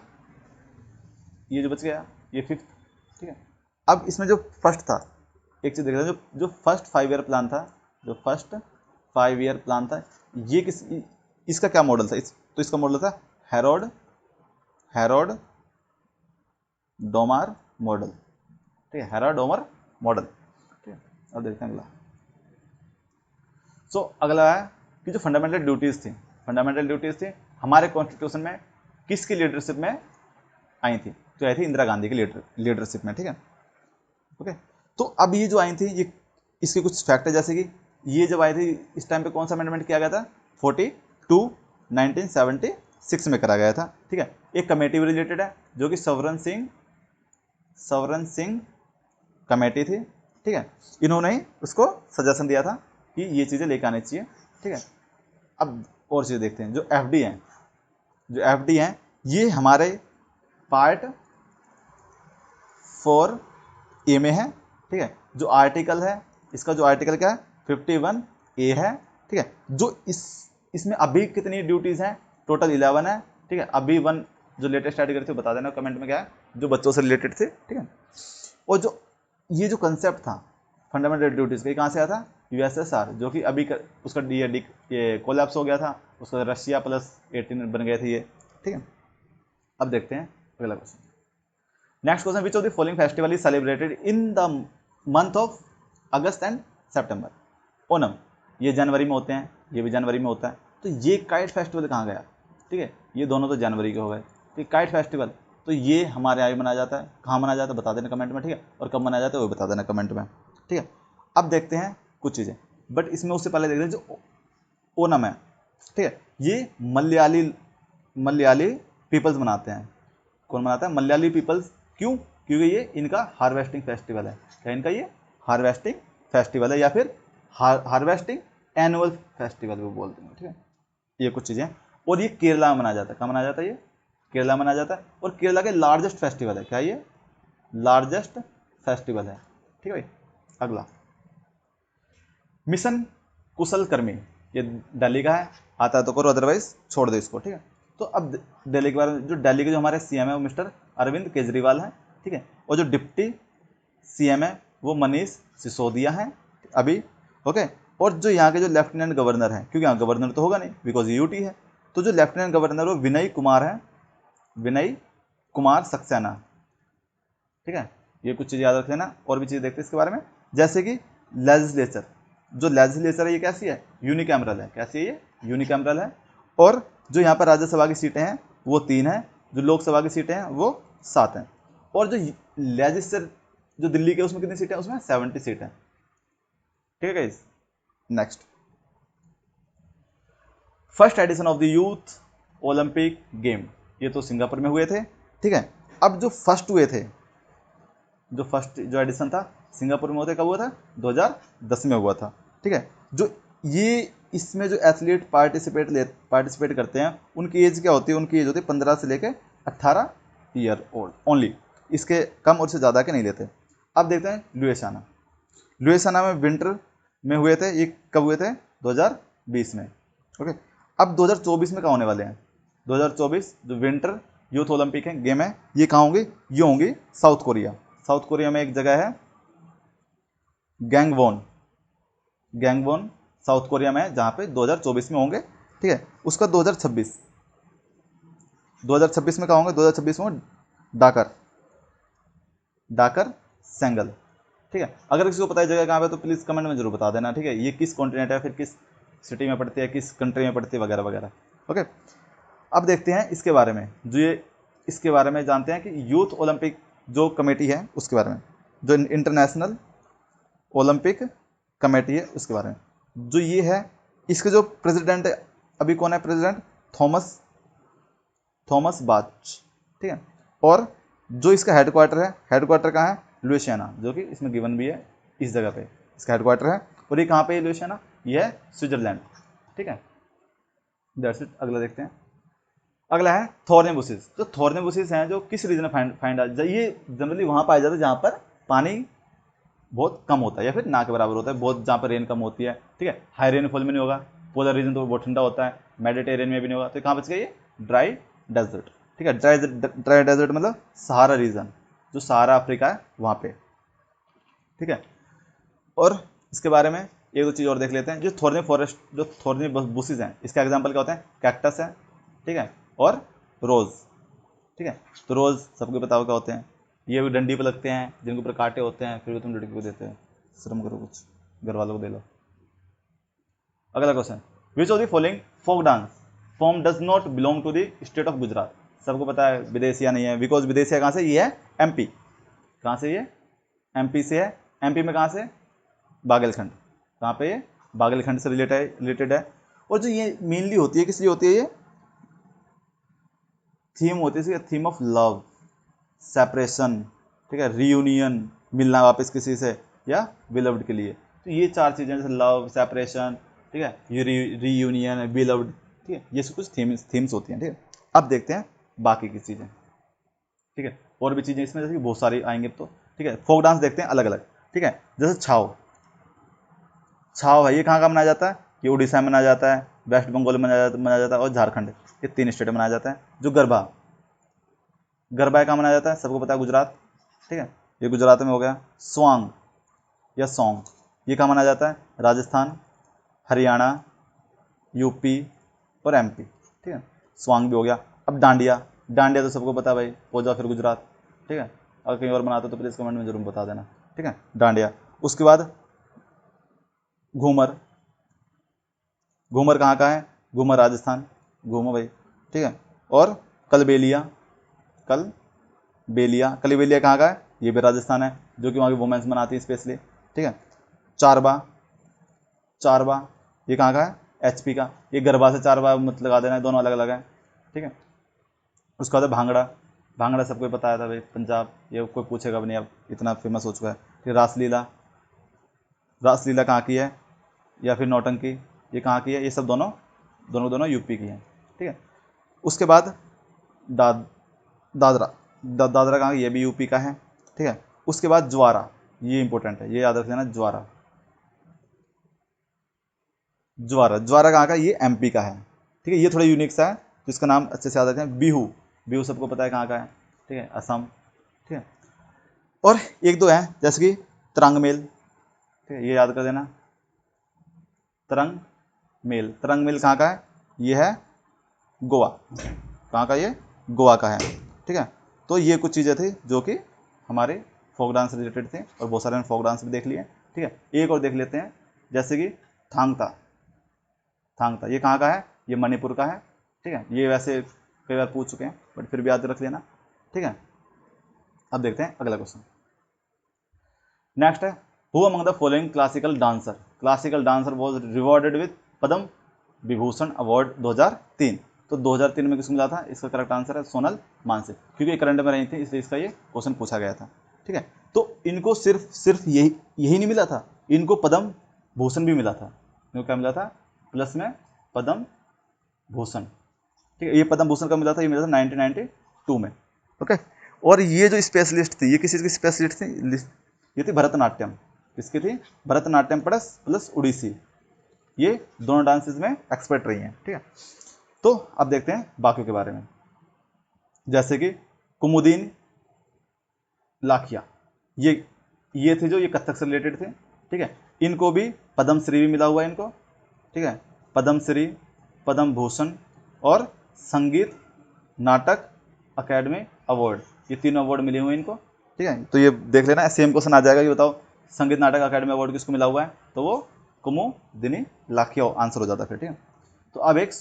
ये जो बच गया ये फिफ्थ, ठीक है। अब इसमें जो फर्स्ट था, एक चीज़ देख रहे हैं, जो फर्स्ट 5 ईयर प्लान था, जो फर्स्ट 5 ईयर प्लान था, ये इसका क्या मॉडल था, तो इसका मॉडल था हैरोड डोमार मॉडल, ठीक है, हैरोड डोमार मॉडल, ठीक अब देखते हैं अगला। अगला है कि जो फंडामेंटल ड्यूटीज़ थी हमारे कॉन्स्टिट्यूशन में किसकी लीडरशिप में आई थी? तो आई थी इंदिरा गांधी की लीडरशिप में, ठीक है। ओके, तो अब ये जो आई थी, ये इसके कुछ फैक्ट है, जैसे कि ये जब आई थी इस टाइम पे कौन सा अमेंडमेंट किया गया था? 42 1976 में करा गया था, ठीक है। एक कमेटी भी रिलेटेड है जो कि सवरन सिंह कमेटी थी, ठीक है। इन्होंने ही उसको सजेशन दिया था कि ये चीज़ें लेकर आनी चाहिए, ठीक है। अब और चीज़ देखते हैं। जो एफडी हैं ये हमारे पार्ट 4A में है, ठीक है। जो आर्टिकल है इसका, जो आर्टिकल क्या है? 51A है, ठीक है। जो इसमें अभी कितनी ड्यूटीज़ हैं? टोटल 11 है, ठीक है। अभी 1 जो लेटेस्ट स्टडी करते बता देना कमेंट में क्या है, जो बच्चों से रिलेटेड थे, ठीक है। और जो ये जो कंसेप्ट था फंडामेंटल ड्यूटीज़ का, कहाँ से आया था? यूएसएसआर, जो कि अभी उसका ये कोलैप्स हो गया था, उसका रशिया +18 बन गए थे ये, ठीक है। अब देखते हैं अगला question. Next question, which of the following festival is celebrated in the month of August and September? Onam, ये जनवरी में होते हैं, ये भी जनवरी में होता है। तो ये काइट फेस्टिवल कहाँ गया? ठीक है, ये दोनों तो जनवरी के हो गए। तो काइट फेस्टिवल तो ये हमारे यहाँ मनाया जाता है, कहाँ मनाया जाता है बता देना कमेंट में, ठीक है। और कब मनाया जाता है वो बता देना कमेंट में, ठीक है। अब देखते हैं कुछ चीज़ें, बट इसमें उससे पहले देखते हैं जो ओनम है, ठीक है। ये मलयाली पीपल्स मनाते हैं। कौन मनाता है? मलयाली पीपल्स। क्यों? क्योंकि ये इनका हार्वेस्टिंग फेस्टिवल है। क्या इनका ये हार्वेस्टिंग फेस्टिवल है, या फिर हार्वेस्टिंग एनुअल फेस्टिवल भी बोलते हैं, ठीक है। ये कुछ चीज़ें। और ये केरला में मनाया जाता है। कहाँ मनाया जाता है? ये केरला में मनाया जाता है। और केरला के लार्जेस्ट फेस्टिवल है। क्या ये लार्जेस्ट फेस्टिवल है, ठीक है भाई। अगला, मिशन कुशलकर्मी, ये दिल्ली का है, आता है तो करो, अदरवाइज छोड़ दो इसको, ठीक है। तो अब दिल्ली के बारे में, जो दिल्ली के जो हमारे सीएम है वो मिस्टर अरविंद केजरीवाल हैं, ठीक है। और जो डिप्टी सीएम है वो मनीष सिसोदिया हैं अभी, ओके। और जो यहाँ के जो लेफ्टिनेंट गवर्नर हैं, क्योंकि यहाँ गवर्नर तो होगा नहीं बिकॉज यूटी है, तो जो लेफ्टिनेंट गवर्नर वो विनय कुमार हैं, विनय कुमार सक्सेना, ठीक है। ये कुछ चीज़ याद रख लेना। और भी चीज़ देखते हैं इसके बारे में, जैसे कि लेजिस्लेचर, जो लेजिस्लेचर है ये कैसी है? यूनिकैमरल है। कैसी है ये? यूनिकैमरल है। और जो यहाँ पर राज्यसभा की सीटें हैं वो 3 हैं, जो लोकसभा की सीटें हैं वो 7 हैं। और जो लेजिस्लेचर जो दिल्ली के उसमें कितनी सीटें हैं? उसमें 70 सीटें, ठीक है guys. Next, first edition of the youth Olympic game, ये तो सिंगापुर में हुए थे, ठीक है। अब जो फर्स्ट हुए थे, जो एडिशन था सिंगापुर में होते कब हुआ था? 2010 में हुआ था, ठीक है। जो ये इसमें जो एथलीट पार्टिसिपेट करते हैं उनकी एज क्या होती है? उनकी एज होती है 15 से लेकर 18 ईयर ओल्ड ओनली, इसके कम और से ज़्यादा के नहीं लेते। अब देखते हैं लुइसियाना में विंटर में हुए थे। ये कब हुए थे? 2020 में, ओके। अब 2024 में कहाँ होने वाले हैं? 2024 जो विंटर यूथ ओलंपिक है गेम है, ये कहाँ होंगे? ये होंगी साउथ कोरिया में एक जगह है गैंगवॉन साउथ कोरिया में है, जहाँ पे 2024 में होंगे, ठीक है। उसका 2026 में कहाँ होंगे? 2026 में डाकर सेंगल, ठीक है। अगर किसी को पता है जगह कहाँ पे तो प्लीज़ कमेंट में जरूर बता देना, ठीक है। ये किस कॉन्टिनेंट है, फिर किस सिटी में पड़ती है, किस कंट्री में पड़ती है, वगैरह वगैरह, ओके। अब देखते हैं इसके बारे में, इसके बारे में जानते हैं कि यूथ ओलंपिक जो कमेटी है उसके बारे में, जो इंटरनेशनल ओलंपिक कमेटी है उसके बारे में। जो ये है इसके जो प्रेसिडेंट है अभी, कौन है प्रेसिडेंट? थॉमस बाच, ठीक है। और जो इसका हेडक्वार्टर कहाँ है? लुइसियाना, जो कि इसमें गिवन भी है, इस जगह पे इसका हेडक्वार्टर है। और ये कहाँ पे है लुइसियाना? ये है स्विट्जरलैंड, ठीक है। That's it. अगला देखते हैं। अगला है थॉर्ने बुशेस। जो थॉर्ने बुशेस हैं जो किस रीजन में फाइंड ये जनरली वहाँ पाए जाते हैं जहाँ पर पानी बहुत कम होता है या फिर ना के बराबर होता है, बहुत जहाँ पर रेन कम होती है, ठीक है। हाई रेनफॉल में नहीं होगा, पोलर रीजन तो बहुत ठंडा होता है, मेडिटेरियन में भी नहीं होगा, तो कहाँ बच गया ये? ड्राई डेजर्ट, ठीक है। ड्राई डेजर्ट मतलब सहारा रीजन, जो सहारा अफ्रीका है वहाँ पे, ठीक है। और इसके बारे में एक दो चीज़ और देख लेते हैं। जो थॉर्नी बुशेस हैं इसका एग्जाम्पल क्या होता है? कैक्टस है, ठीक है, और रोज़, ठीक है। तो रोज़ सबको पता हो क्या होते हैं? ये भी डंडी पर लगते हैं, जिनके ऊपर कांटे होते हैं, फिर भी तुम लड़की को देते हैं, शर्म करो कुछ, घर वालों को दे लो। अगला question, which of the following folk dance form does not belong to the state of Gujarat. सबको पता है विदेशिया नहीं है, बिकॉज विदेशिया कहाँ से, ये है एमपी। कहाँ से, ये एमपी से है। एमपी में कहाँ से, बागेलखंड। कहाँ पे, ये बागेलखंड से रिलेटेड है। और जो ये मेनली होती है, किस लिए होती है, ये थीम होती है, थीम ऑफ लव, सेपरेशन, ठीक है, रीयूनियन, मिलना वापस किसी से, या बिलव्ड के लिए। तो ये चार चीज़ें, जैसे लव, सेपरेशन, ठीक है, ये रीयूनियन, बिलव्ड, ठीक है, ये सब कुछ थीम्स होती हैं। ठीक है, अब देखते हैं बाकी की चीज़ें। ठीक है, और भी चीज़ें इसमें जैसे कि बहुत सारी आएंगे तो। ठीक है, फोक डांस देखते हैं अलग अलग। ठीक है, जैसे छाव। छाव है, ये कहाँ का मनाया जाता है, ये उड़ीसा में मनाया जाता है, वेस्ट बंगाल में मनाया जाता है, और झारखंड, ये 3 स्टेट में मनाया जाता है। जो गरबा, गरबा कहाँ मनाया जाता है, सबको पता है, गुजरात। ठीक है, ये गुजरात में हो गया। स्वांग या सॉन्ग, ये कहाँ मनाया जाता है, राजस्थान, हरियाणा, यूपी और एमपी। ठीक है, स्वांग भी हो गया। अब डांडिया, डांडिया तो सबको पता है भाई, हो जाओ फिर गुजरात। ठीक है, अगर कहीं और बनाते तो प्लीज़ कमेंट में जरूर बता देना। ठीक है, डांडिया। उसके बाद घूमर, घूमर कहाँ का है, घूमर राजस्थान, घूमो भाई। ठीक है, और कलबेलिया, कलबेलिया कहाँ का है, ये भी राजस्थान है, जो कि वहाँ की वुमेन्स मनाती है स्पेशली। ठीक है, चारबा, चारबा ये कहाँ का है, एचपी का। ये गरबा से चारबा मत लगा देना, दोनों अलग अलग है। ठीक है, उसके बाद भांगड़ा, भांगड़ा सबको पता था भाई, पंजाब, ये कोई पूछेगा भी नहीं, अब इतना फेमस हो चुका है। फिर रासलीला, रासलीला कहाँ की है, या फिर नौटंकी, ये कहाँ की है, ये सब दोनों यूपी की हैं। ठीक है, उसके बाद दादरा, दादरा कहाँ, ये भी यूपी का है। ठीक है, उसके बाद ज्वारा, ये इंपॉर्टेंट है, ये याद रख लेना, ज्वारा, ज्वारा, ज्वारा कहाँ का, ये एमपी का है। ठीक है, ये थोड़ा यूनिक सा है, तो इसका नाम अच्छे से याद रखते हैं। बिहू, बिहू सबको पता है कहाँ का है। ठीक है, असम। ठीक है, और एक दो हैं जैसे कि तरंग मेल। ठीक है, ये याद कर देना, तरंग मेल। तरंग मेल कहाँ का है, ये है गोवा। कहाँ का, ये गोवा का है। ठीक है, तो ये कुछ चीज़ें थी जो कि हमारे फोक डांस से रिलेटेड थे, और बहुत सारे फोक डांस भी देख लिए। ठीक है, एक और देख लेते हैं, जैसे कि थांगता। थांगता ये कहाँ का है, ये मणिपुर का है। ठीक है, ये वैसे कई बार पूछ चुके हैं, बट फिर भी याद रख लेना। ठीक है, अब देखते हैं अगला क्वेश्चन। नेक्स्ट है, who among the following classical dancer, classical dancer was rewarded with Padma Vibhushan award 2003। तो 2003 में किसको मिला था, इसका करेक्ट आंसर है सोनल मानसिंह, क्योंकि करंट में रही थी इसलिए इसका ये क्वेश्चन पूछा गया था। ठीक है, तो इनको सिर्फ यही नहीं मिला था, इनको पद्म भूषण भी मिला था। इनको क्या मिला था, प्लस में पद्म भूषण। ठीक है, ये पद्म भूषण का मिला था, ये मिला था 1992 में। ओके, और ये जो स्पेशलिस्ट थी, ये किस चीज़ की स्पेशलिस्ट थी, ये थी भरतनाट्यम। किसकी थी, भरतनाट्यम प्लस उड़ीसी, ये दोनों डांसेस में एक्सपर्ट रही हैं। ठीक है, तो अब देखते हैं बाकियों के बारे में, जैसे कि कुमुदीन लाखिया, ये थे जो ये कथक से रिलेटेड थे। ठीक है, इनको भी पद्मश्री भी मिला हुआ है इनको। ठीक है, पद्मश्री, पद्म भूषण और संगीत नाटक अकेडमी अवार्ड, ये तीनों अवार्ड मिले हुए हैं इनको। ठीक है, तो ये देख लेना, सेम क्वेश्चन आ जाएगा, ये बताओ संगीत नाटक अकेडमी अवार्ड किसको मिला हुआ है, तो वो कुमुदिनी लाखिया आंसर हो जाता है फिर। ठीक है, तो अब एक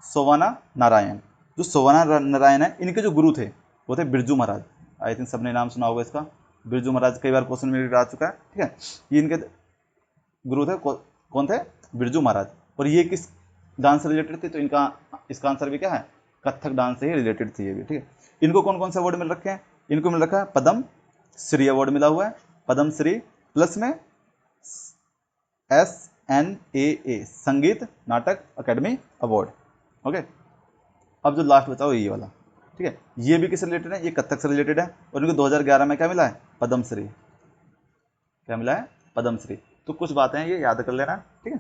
सोवाना नारायण, जो सोवाना नारायण है, इनके जो गुरु थे वो थे बिरजू महाराज। आई थिंक सबने नाम सुना होगा इसका, बिरजू महाराज कई बार क्वेश्चन में आ चुका है। ठीक है, ये इनके गुरु थे, कौन थे, बिरजू महाराज। और ये किस डांस से रिलेटेड थे, तो इसका आंसर भी क्या है, कथक डांस से ही रिलेटेड थी ये भी। ठीक है, इनको कौन कौन से अवार्ड मिल रखे हैं, इनको मिल रखा है पद्म श्री अवार्ड मिला हुआ है, पद्म श्री प्लस में SNAA संगीत नाटक अकेडमी अवार्ड। ओके, अब जो लास्ट बचा वो ये वाला। ठीक है, ये भी किससे रिलेटेड है, ये कथक से रिलेटेड है, और इनको 2011 में क्या मिला है, पद्मश्री। क्या मिला है, पद्मश्री। तो कुछ बातें हैं ये याद कर लेना। ठीक है,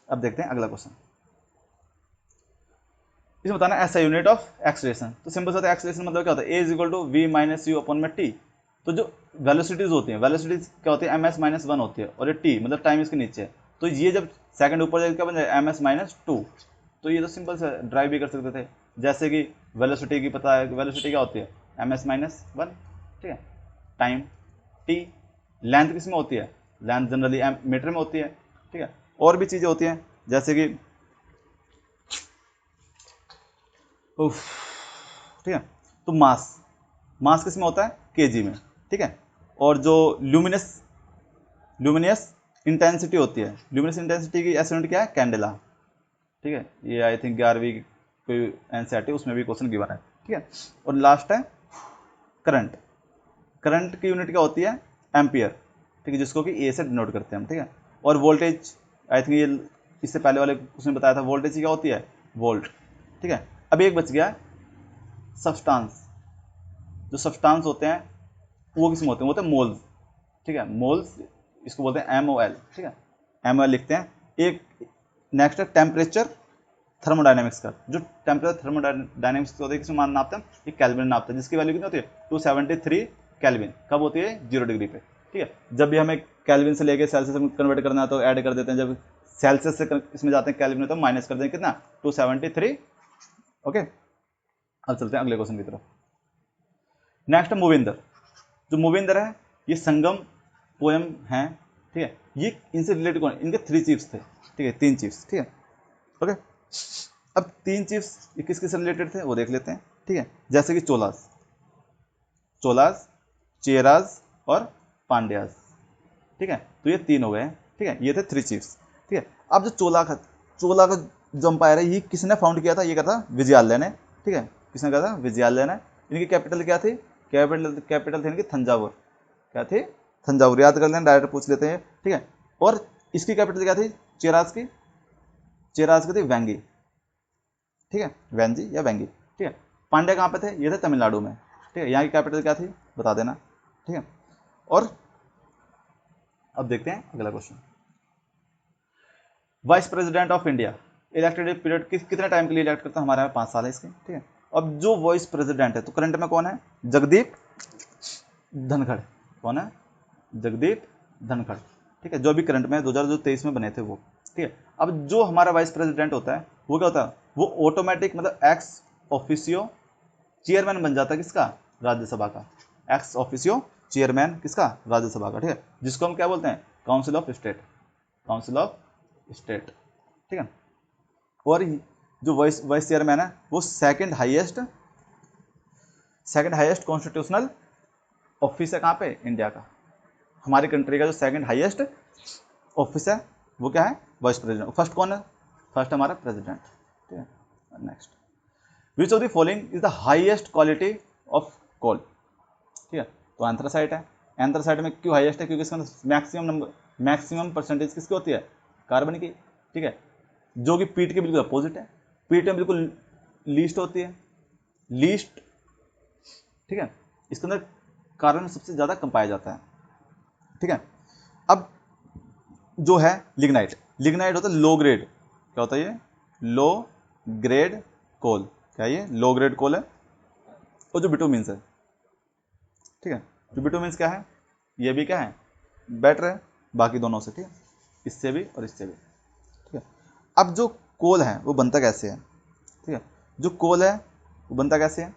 अब देखते हैं अगला क्वेश्चन। इसमें बताना ऐसा यूनिट ऑफ एक्सलेशन। तो सिंपल सा एक्सलेशन मतलब क्या होता है, A = V - U/T। तो जो वेलोसिटीज होती हैं, वेलोसिटीज क्या होती है, ms-1 होती है, और ये t मतलब टाइम इसके नीचे है। तो ये जब सेकंड ऊपर जाएगा क्या बन जाएगा, ms-2। तो ये तो सिंपल से ड्राइव भी कर सकते थे, जैसे कि वेलोसिटी की पता है, वेलोसिटी क्या होती है, ms-1। ठीक है, टाइम t, लेंथ किस में होती है, लेंथ जनरली मीटर में होती है, ठीक है। और भी चीज़ें होती हैं जैसे कि ठीक है, तो मास किस में होता है, केजी में, ठीक है। और जो ल्यूमिनियस इंटेंसिटी होती है, ल्यूमिनस इंटेंसिटी की एस यूनिट क्या है, कैंडेला, ठीक है। ये आई थिंक 11वीं कोई एनसीईआरटी उसमें भी क्वेश्चन गिवन है, ठीक है। और लास्ट है करंट, करंट की यूनिट क्या होती है, एम्पियर, ठीक है, जिसको कि ए से डिनोट करते हैं हम, ठीक है। और वोल्टेज आई थिंक ये इससे पहले वाले उसने बताया था, वोल्टेज क्या होती है, वोल्ट, ठीक है। अब एक बच गया सब्सटेंस, जो सब्सटेंस होते हैं वो किस में होते हैं, वो होते हैं मोल्स, ठीक है, मोल्स, इसको बोलते हैं MOL, ठीक है, MOL लिखते हैं। एक नेक्स्ट है टेम्परेचर थर्मोडायनेमिक्स का, जो टेम्परेचर थर्मोडायनेमिक्स होता है किसमें मान नापते हैं, ये केल्विन नापते हैं, जिसकी वैल्यू कितनी होती है 273 केल्विन, कब होती है 0 डिग्री पे, ठीक है। जब भी हमें केल्विन से लेके सेल्सियस में कन्वर्ट करना है तो ऐड कर देते हैं, जब सेल्सियस से इसमें जाते हैं केल्विन में तो माइनस कर देंगे कितना 273, ओके। अब चलते हैं अगले क्वेश्चन की तरफ। नेक्स्ट है मूविंदर, जो मूविंदर है ये संगम पोएम है, ठीक है। ये इनसे रिलेटेड कौन, इनके 3 चीफ्स थे, ठीक है, 3 चीफ्स, ठीक है, ओके। अब 3 चीफ्स ये किस किस रिलेटेड थे वो देख लेते हैं, ठीक है। जैसे कि चोलास, चेराज और पांड्याज, ठीक है। तो ये 3 हो गए, ठीक है, ये थे 3 चीफ्स, ठीक है। अब जो चोला का जो अंपायर है ये किसने फाउंड किया था, ये कहा था विजयालय ने, ठीक है, किसने कहा था, विजयालय ने। इनकी कैपिटल क्या थी, कैपिटल थी इनकी थंजावुर, क्या थी, थंजावुर, याद कर लेना, डायरेक्ट पूछ लेते हैं, ठीक है। और इसकी कैपिटल क्या थी, चेराज की थी वेंगी, ठीक है, वेंजी या वेंगी, ठीक है। पांड्या कहाँ पे थे, ये थे तमिलनाडु में, ठीक है। यहाँ की कैपिटल क्या थी बता देना, ठीक है। और अब देखते हैं अगला question, vice president of India elected period कितने टाइम के लिए इलेक्ट करता है, हमारे यहाँ 5 साल है इसके, ठीक है। अब जो वाइस प्रेसिडेंट है तो करंट में कौन है, जगदीप धनखड़, कौन है, जगदीप धनखड़, ठीक है, जो अभी करंट में 2023 में बने थे वो, ठीक है। अब जो हमारा वाइस प्रेसिडेंट होता है वो क्या होता है, वो ऑटोमेटिक मतलब एक्स ऑफिसियो चेयरमैन बन जाता है किसका, राज्यसभा का, एक्स ऑफिसियो चेयरमैन किसका, राज्यसभा का, ठीक है, जिसको हम क्या बोलते हैं, काउंसिल ऑफ स्टेट, ठीक है। और जो वाइस चेयरमैन है वो सेकंड हाईएस्ट कॉन्स्टिट्यूशनल ऑफिस है कहाँ पे, इंडिया का, हमारी कंट्री का जो सेकंड हाईएस्ट ऑफिस है वो क्या है, वाइस प्रेसिडेंट। फर्स्ट कौन है, फर्स्ट हमारा प्रेसिडेंट, ठीक है। Next, which of the following is the highest quality of coal, ठीक है। तो एंथ्रासाइट है, एंथ्रासाइट में क्यों हाईएस्ट है, क्योंकि इसके अंदर मैक्सिमम परसेंटेज किसकी होती है, कार्बन की, ठीक है, जो कि पीट के बिल्कुल अपोजिट है, पीट में बिल्कुल लीस्ट होती है, लीस्ट, ठीक है। इसके अंदर कार्बन सबसे ज़्यादा कम पाया जाता है, ठीक है। अब जो है लिग्नाइट होता है लो ग्रेड, क्या होता है ये, लो ग्रेड कोल, क्या ये लो ग्रेड कोल है। और जो बिटुमिन्स है, ठीक है, जो बिटुमिन्स क्या है, ये भी क्या है, बेटर है बाकी दोनों से, ठीक है, इससे भी और इससे भी, ठीक है। अब जो कोल है वो बनता कैसे है, ठीक है, जो कोल है वो बनता कैसे है,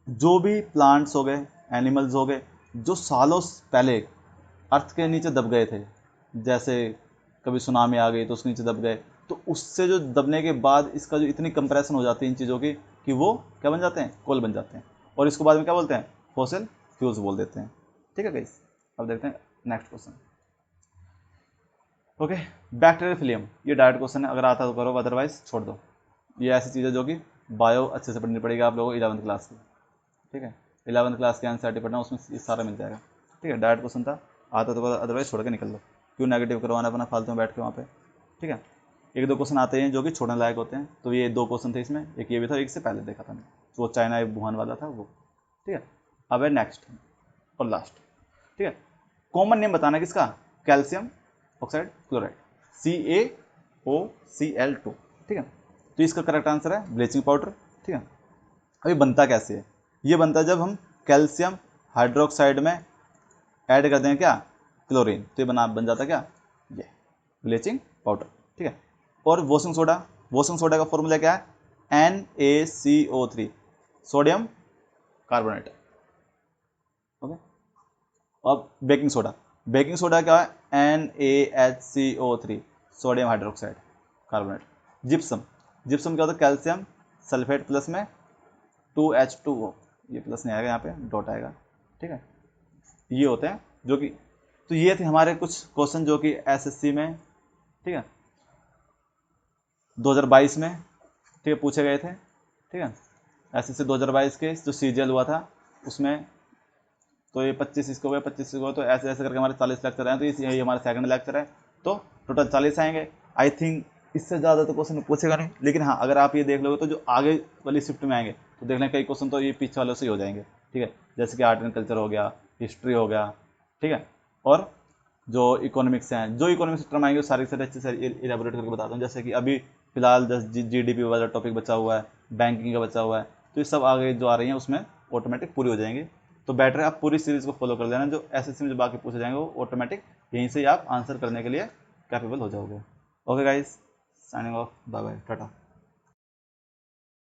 जो भी प्लांट्स हो गए, एनिमल्स हो गए, जो सालों पहले अर्थ के नीचे दब गए थे, जैसे कभी सुनामी आ गई तो उसके नीचे दब गए, तो उससे जो दबने के बाद इसका जो इतनी कंप्रेशन हो जाती है इन चीज़ों की कि वो क्या बन जाते हैं, कोल बन जाते हैं, और इसको बाद में क्या बोलते हैं, फॉसिल फ्यूल्स बोल देते हैं, ठीक है गाइस। अब देखते हैं नेक्स्ट क्वेश्चन, ओके। बैक्टीरियल फिलियम, ये डायरेक्ट क्वेश्चन है, अगर आता तो करो अदरवाइज छोड़ दो। ये ऐसी चीज़ है जो कि बायो अच्छे से पढ़नी पड़ेगी आप लोगों को 11वीं क्लास की, ठीक है, 11वीं क्लास के एनसीईआरटी पढ़ना, उसमें ये सारा मिल जाएगा, ठीक है। डायरेक्ट क्वेश्चन था, आता तो अदरवाइज छोड़ के निकल लो, क्यों नेगेटिव करवाना अपना फालतू में बैठ के वहाँ पे, ठीक है। 1-2 क्वेश्चन आते हैं जो कि छोड़ने लायक होते हैं, तो ये 2 क्वेश्चन थे इसमें, एक ये भी था, एक से पहले देखा था मैं, वो चाइना वुहान वाला था वो, ठीक है। अब है नेक्स्ट और लास्ट, ठीक है, कॉमन नेम बताना किसका, कैल्शियम ऑक्साइड क्लोराइड, CaOCl2, ठीक है। तो इसका करेक्ट आंसर है ब्लीचिंग पाउडर, ठीक है। अभी बनता कैसे है, ये बनता है जब हम कैल्शियम हाइड्रोक्साइड में ऐड कर दें क्या, क्लोरीन, तो ये बन जाता क्या, ये ब्लीचिंग पाउडर, ठीक है। और वॉशिंग सोडा का फॉर्मूला क्या है, NaCO3, सोडियम कार्बोनेट, ओके। अब बेकिंग सोडा क्या है, NaHCO3 sodium hydroxide carbonate. Gypsum क्या होता है, कैल्शियम सल्फेट प्लस में 2H2O, ये प्लस नहीं आएगा, यहाँ पे डॉट आएगा, ठीक है। ये होते हैं जो कि, तो ये थे हमारे कुछ क्वेश्चन जो कि एसएससी में, ठीक है, 2022 में, ठीक है, पूछे गए थे, ठीक है। एसएससी 2022 के जो सीजीएल हुआ था उसमें, तो ये 25 इसको हुए, 25 इसको हुए, तो ऐसे ऐसे करके हमारे 40 लेक्चर हैं, तो ये हमारा सेकंड लेक्चर है, तो टोटल 40 आएंगे। आई थिंक इससे ज़्यादा तो क्वेश्चन पूछेगा नहीं, लेकिन हाँ अगर आप ये देख लोगे तो जो आगे वाली शिफ्ट में आएंगे तो देख लें कई क्वेश्चन तो ये पीछे वालों से ही हो जाएंगे, ठीक है, जैसे कि आर्ट एंड कल्चर हो गया, हिस्ट्री हो गया, ठीक है, और जो इकोनॉमिक्स हैं, जो इकोनॉमिक्स टर्म आएंगे सारी से अच्छे से इलेबोरेट करके बताता हूँ। जैसे कि अभी फिलहाल GDP वाला टॉपिक बचा हुआ है, बैंकिंग का बचा हुआ है, तो ये सब आगे जो आ रही हैं उसमें ऑटोमेटिक पूरी हो जाएंगी। तो बेटर है आप पूरी सीरीज़ को फॉलो कर लेना, जो एसएससी में जो बाकी पूछे जाएंगे वो ऑटोमेटिक यहीं से ही आप आंसर करने के लिए कैपेबल हो जाओगे। Okay guys, signing off, bye bye, Tata.